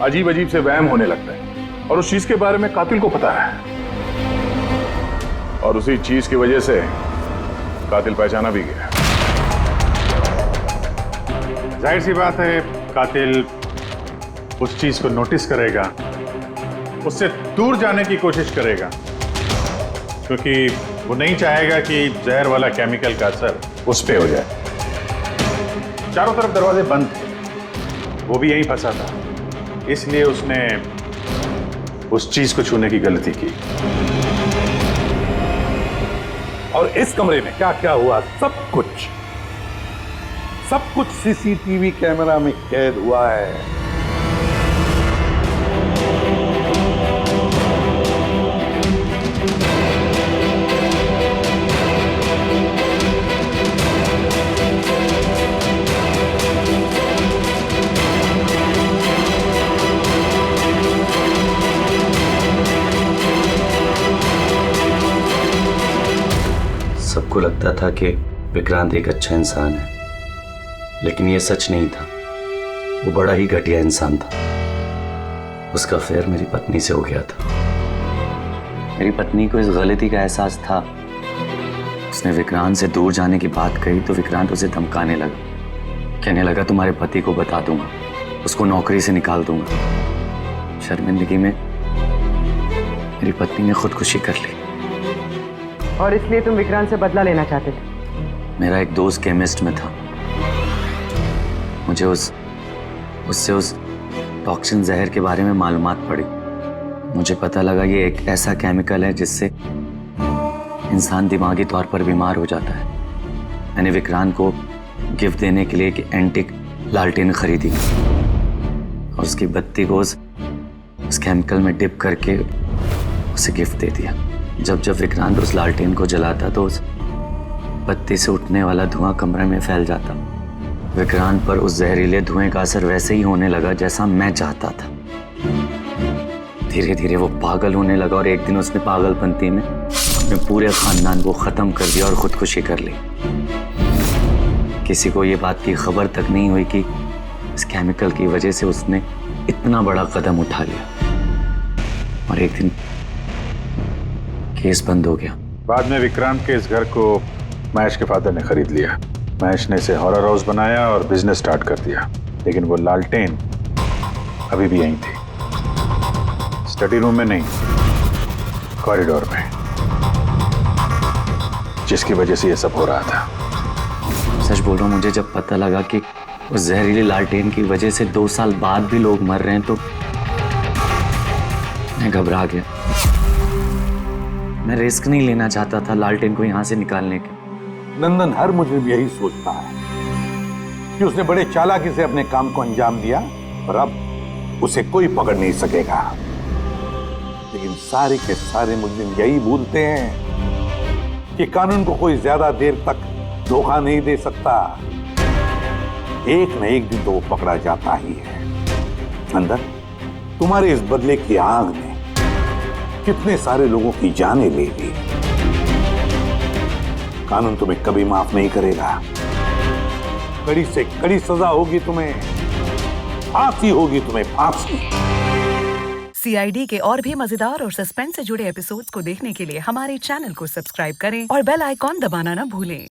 अजीब अजीब से वहम होने लगता है। और उस चीज के बारे में कातिल को पता है और उसी चीज की वजह से कातिल पहचाना भी गया। जाहिर सी बात है कातिल उस चीज को नोटिस करेगा, उससे दूर जाने की कोशिश करेगा, क्योंकि वो नहीं चाहेगा कि जहर वाला केमिकल का असर उस पे हो जाए। चारों तरफ दरवाजे बंद थे, वो भी यहीं फंसा था, इसलिए उसने उस चीज को छूने की गलती की। और इस कमरे में क्या क्या हुआ, सब कुछ सीसीटीवी कैमरा में कैद हुआ है। सबको लगता था कि विक्रांत एक अच्छा इंसान है, लेकिन यह सच नहीं था। वो बड़ा ही घटिया इंसान था। उसका अफेयर मेरी पत्नी से हो गया था। मेरी पत्नी को इस गलती का एहसास था। उसने विक्रांत से दूर जाने की बात कही तो विक्रांत उसे धमकाने लगा, कहने लगा तुम्हारे पति को बता दूंगा, उसको नौकरी से निकाल दूंगा। शर्मिंदगी में मेरी पत्नी ने खुदकुशी कर ली। और इसलिए तुम विक्रांत से बदला लेना चाहते थे? मेरा एक दोस्त केमिस्ट में था। मुझे उससे उस टॉक्सिन जहर के बारे में मालूमात पड़ी। मुझे पता लगा ये एक ऐसा केमिकल है जिससे इंसान दिमागी तौर पर बीमार हो जाता है। मैंने विक्रांत को गिफ्ट देने के लिए एक एंटिक लालटेन खरीदी और उसकी बत्ती को उस केमिकल में डिप करके उसे गिफ्ट दे दिया। जब विक्रांत उस लालटेन को जलाता तो उस बत्ती से उठने वाला धुआं कमरे में फैल जाता। विक्रांत पर उस जहरीले धुएं का असर वैसे ही होने लगा जैसा मैं चाहता था। धीरे धीरे वो पागल होने लगा और एक दिन उसने पागलपंती में अपने पूरे खानदान को खत्म कर दिया और खुदकुशी कर ली। किसी को ये बात की खबर तक नहीं हुई कि इस केमिकल की वजह से उसने इतना बड़ा कदम उठा लिया। और एक दिन केस बंद हो गया। बाद में विक्रांत के इस घर को महेश के फादर ने खरीद लिया। महेश ने इसे हॉरर हाउस बनाया और बिजनेस स्टार्ट कर दिया, लेकिन वो लालटेन अभी भी यहीं थी। स्टडी रूम में नहीं, कॉरिडोर में। जिसकी वजह से ये सब हो रहा था। सच बोल रहा हूँ, मुझे जब पता लगा कि उस जहरीली लालटेन की वजह से 2 साल बाद भी लोग मर रहे हैं तो मैं घबरा गया। मैं रिस्क नहीं लेना चाहता था लालटेन को यहाँ से निकालने के। नंदन, हर मुजरिम यही सोचता है कि उसने बड़े चालाकी से अपने काम को अंजाम दिया और अब उसे कोई पकड़ नहीं सकेगा। लेकिन सारे के सारे मुजरिम यही भूलते हैं कि कानून को कोई ज्यादा देर तक धोखा नहीं दे सकता। एक न एक दिन तो वो पकड़ा जाता ही है। नंदन, तुम्हारे इस बदले की आग ने कितने सारे लोगों की जानें ले ली। कानून तुम्हें कभी माफ नहीं करेगा। कड़ी से कड़ी सजा होगी तुम्हें, फांसी होगी तुम्हें, फांसी। CID के और भी मजेदार और सस्पेंस से जुड़े एपिसोड्स को देखने के लिए हमारे चैनल को सब्सक्राइब करें और बेल आइकॉन दबाना ना भूलें।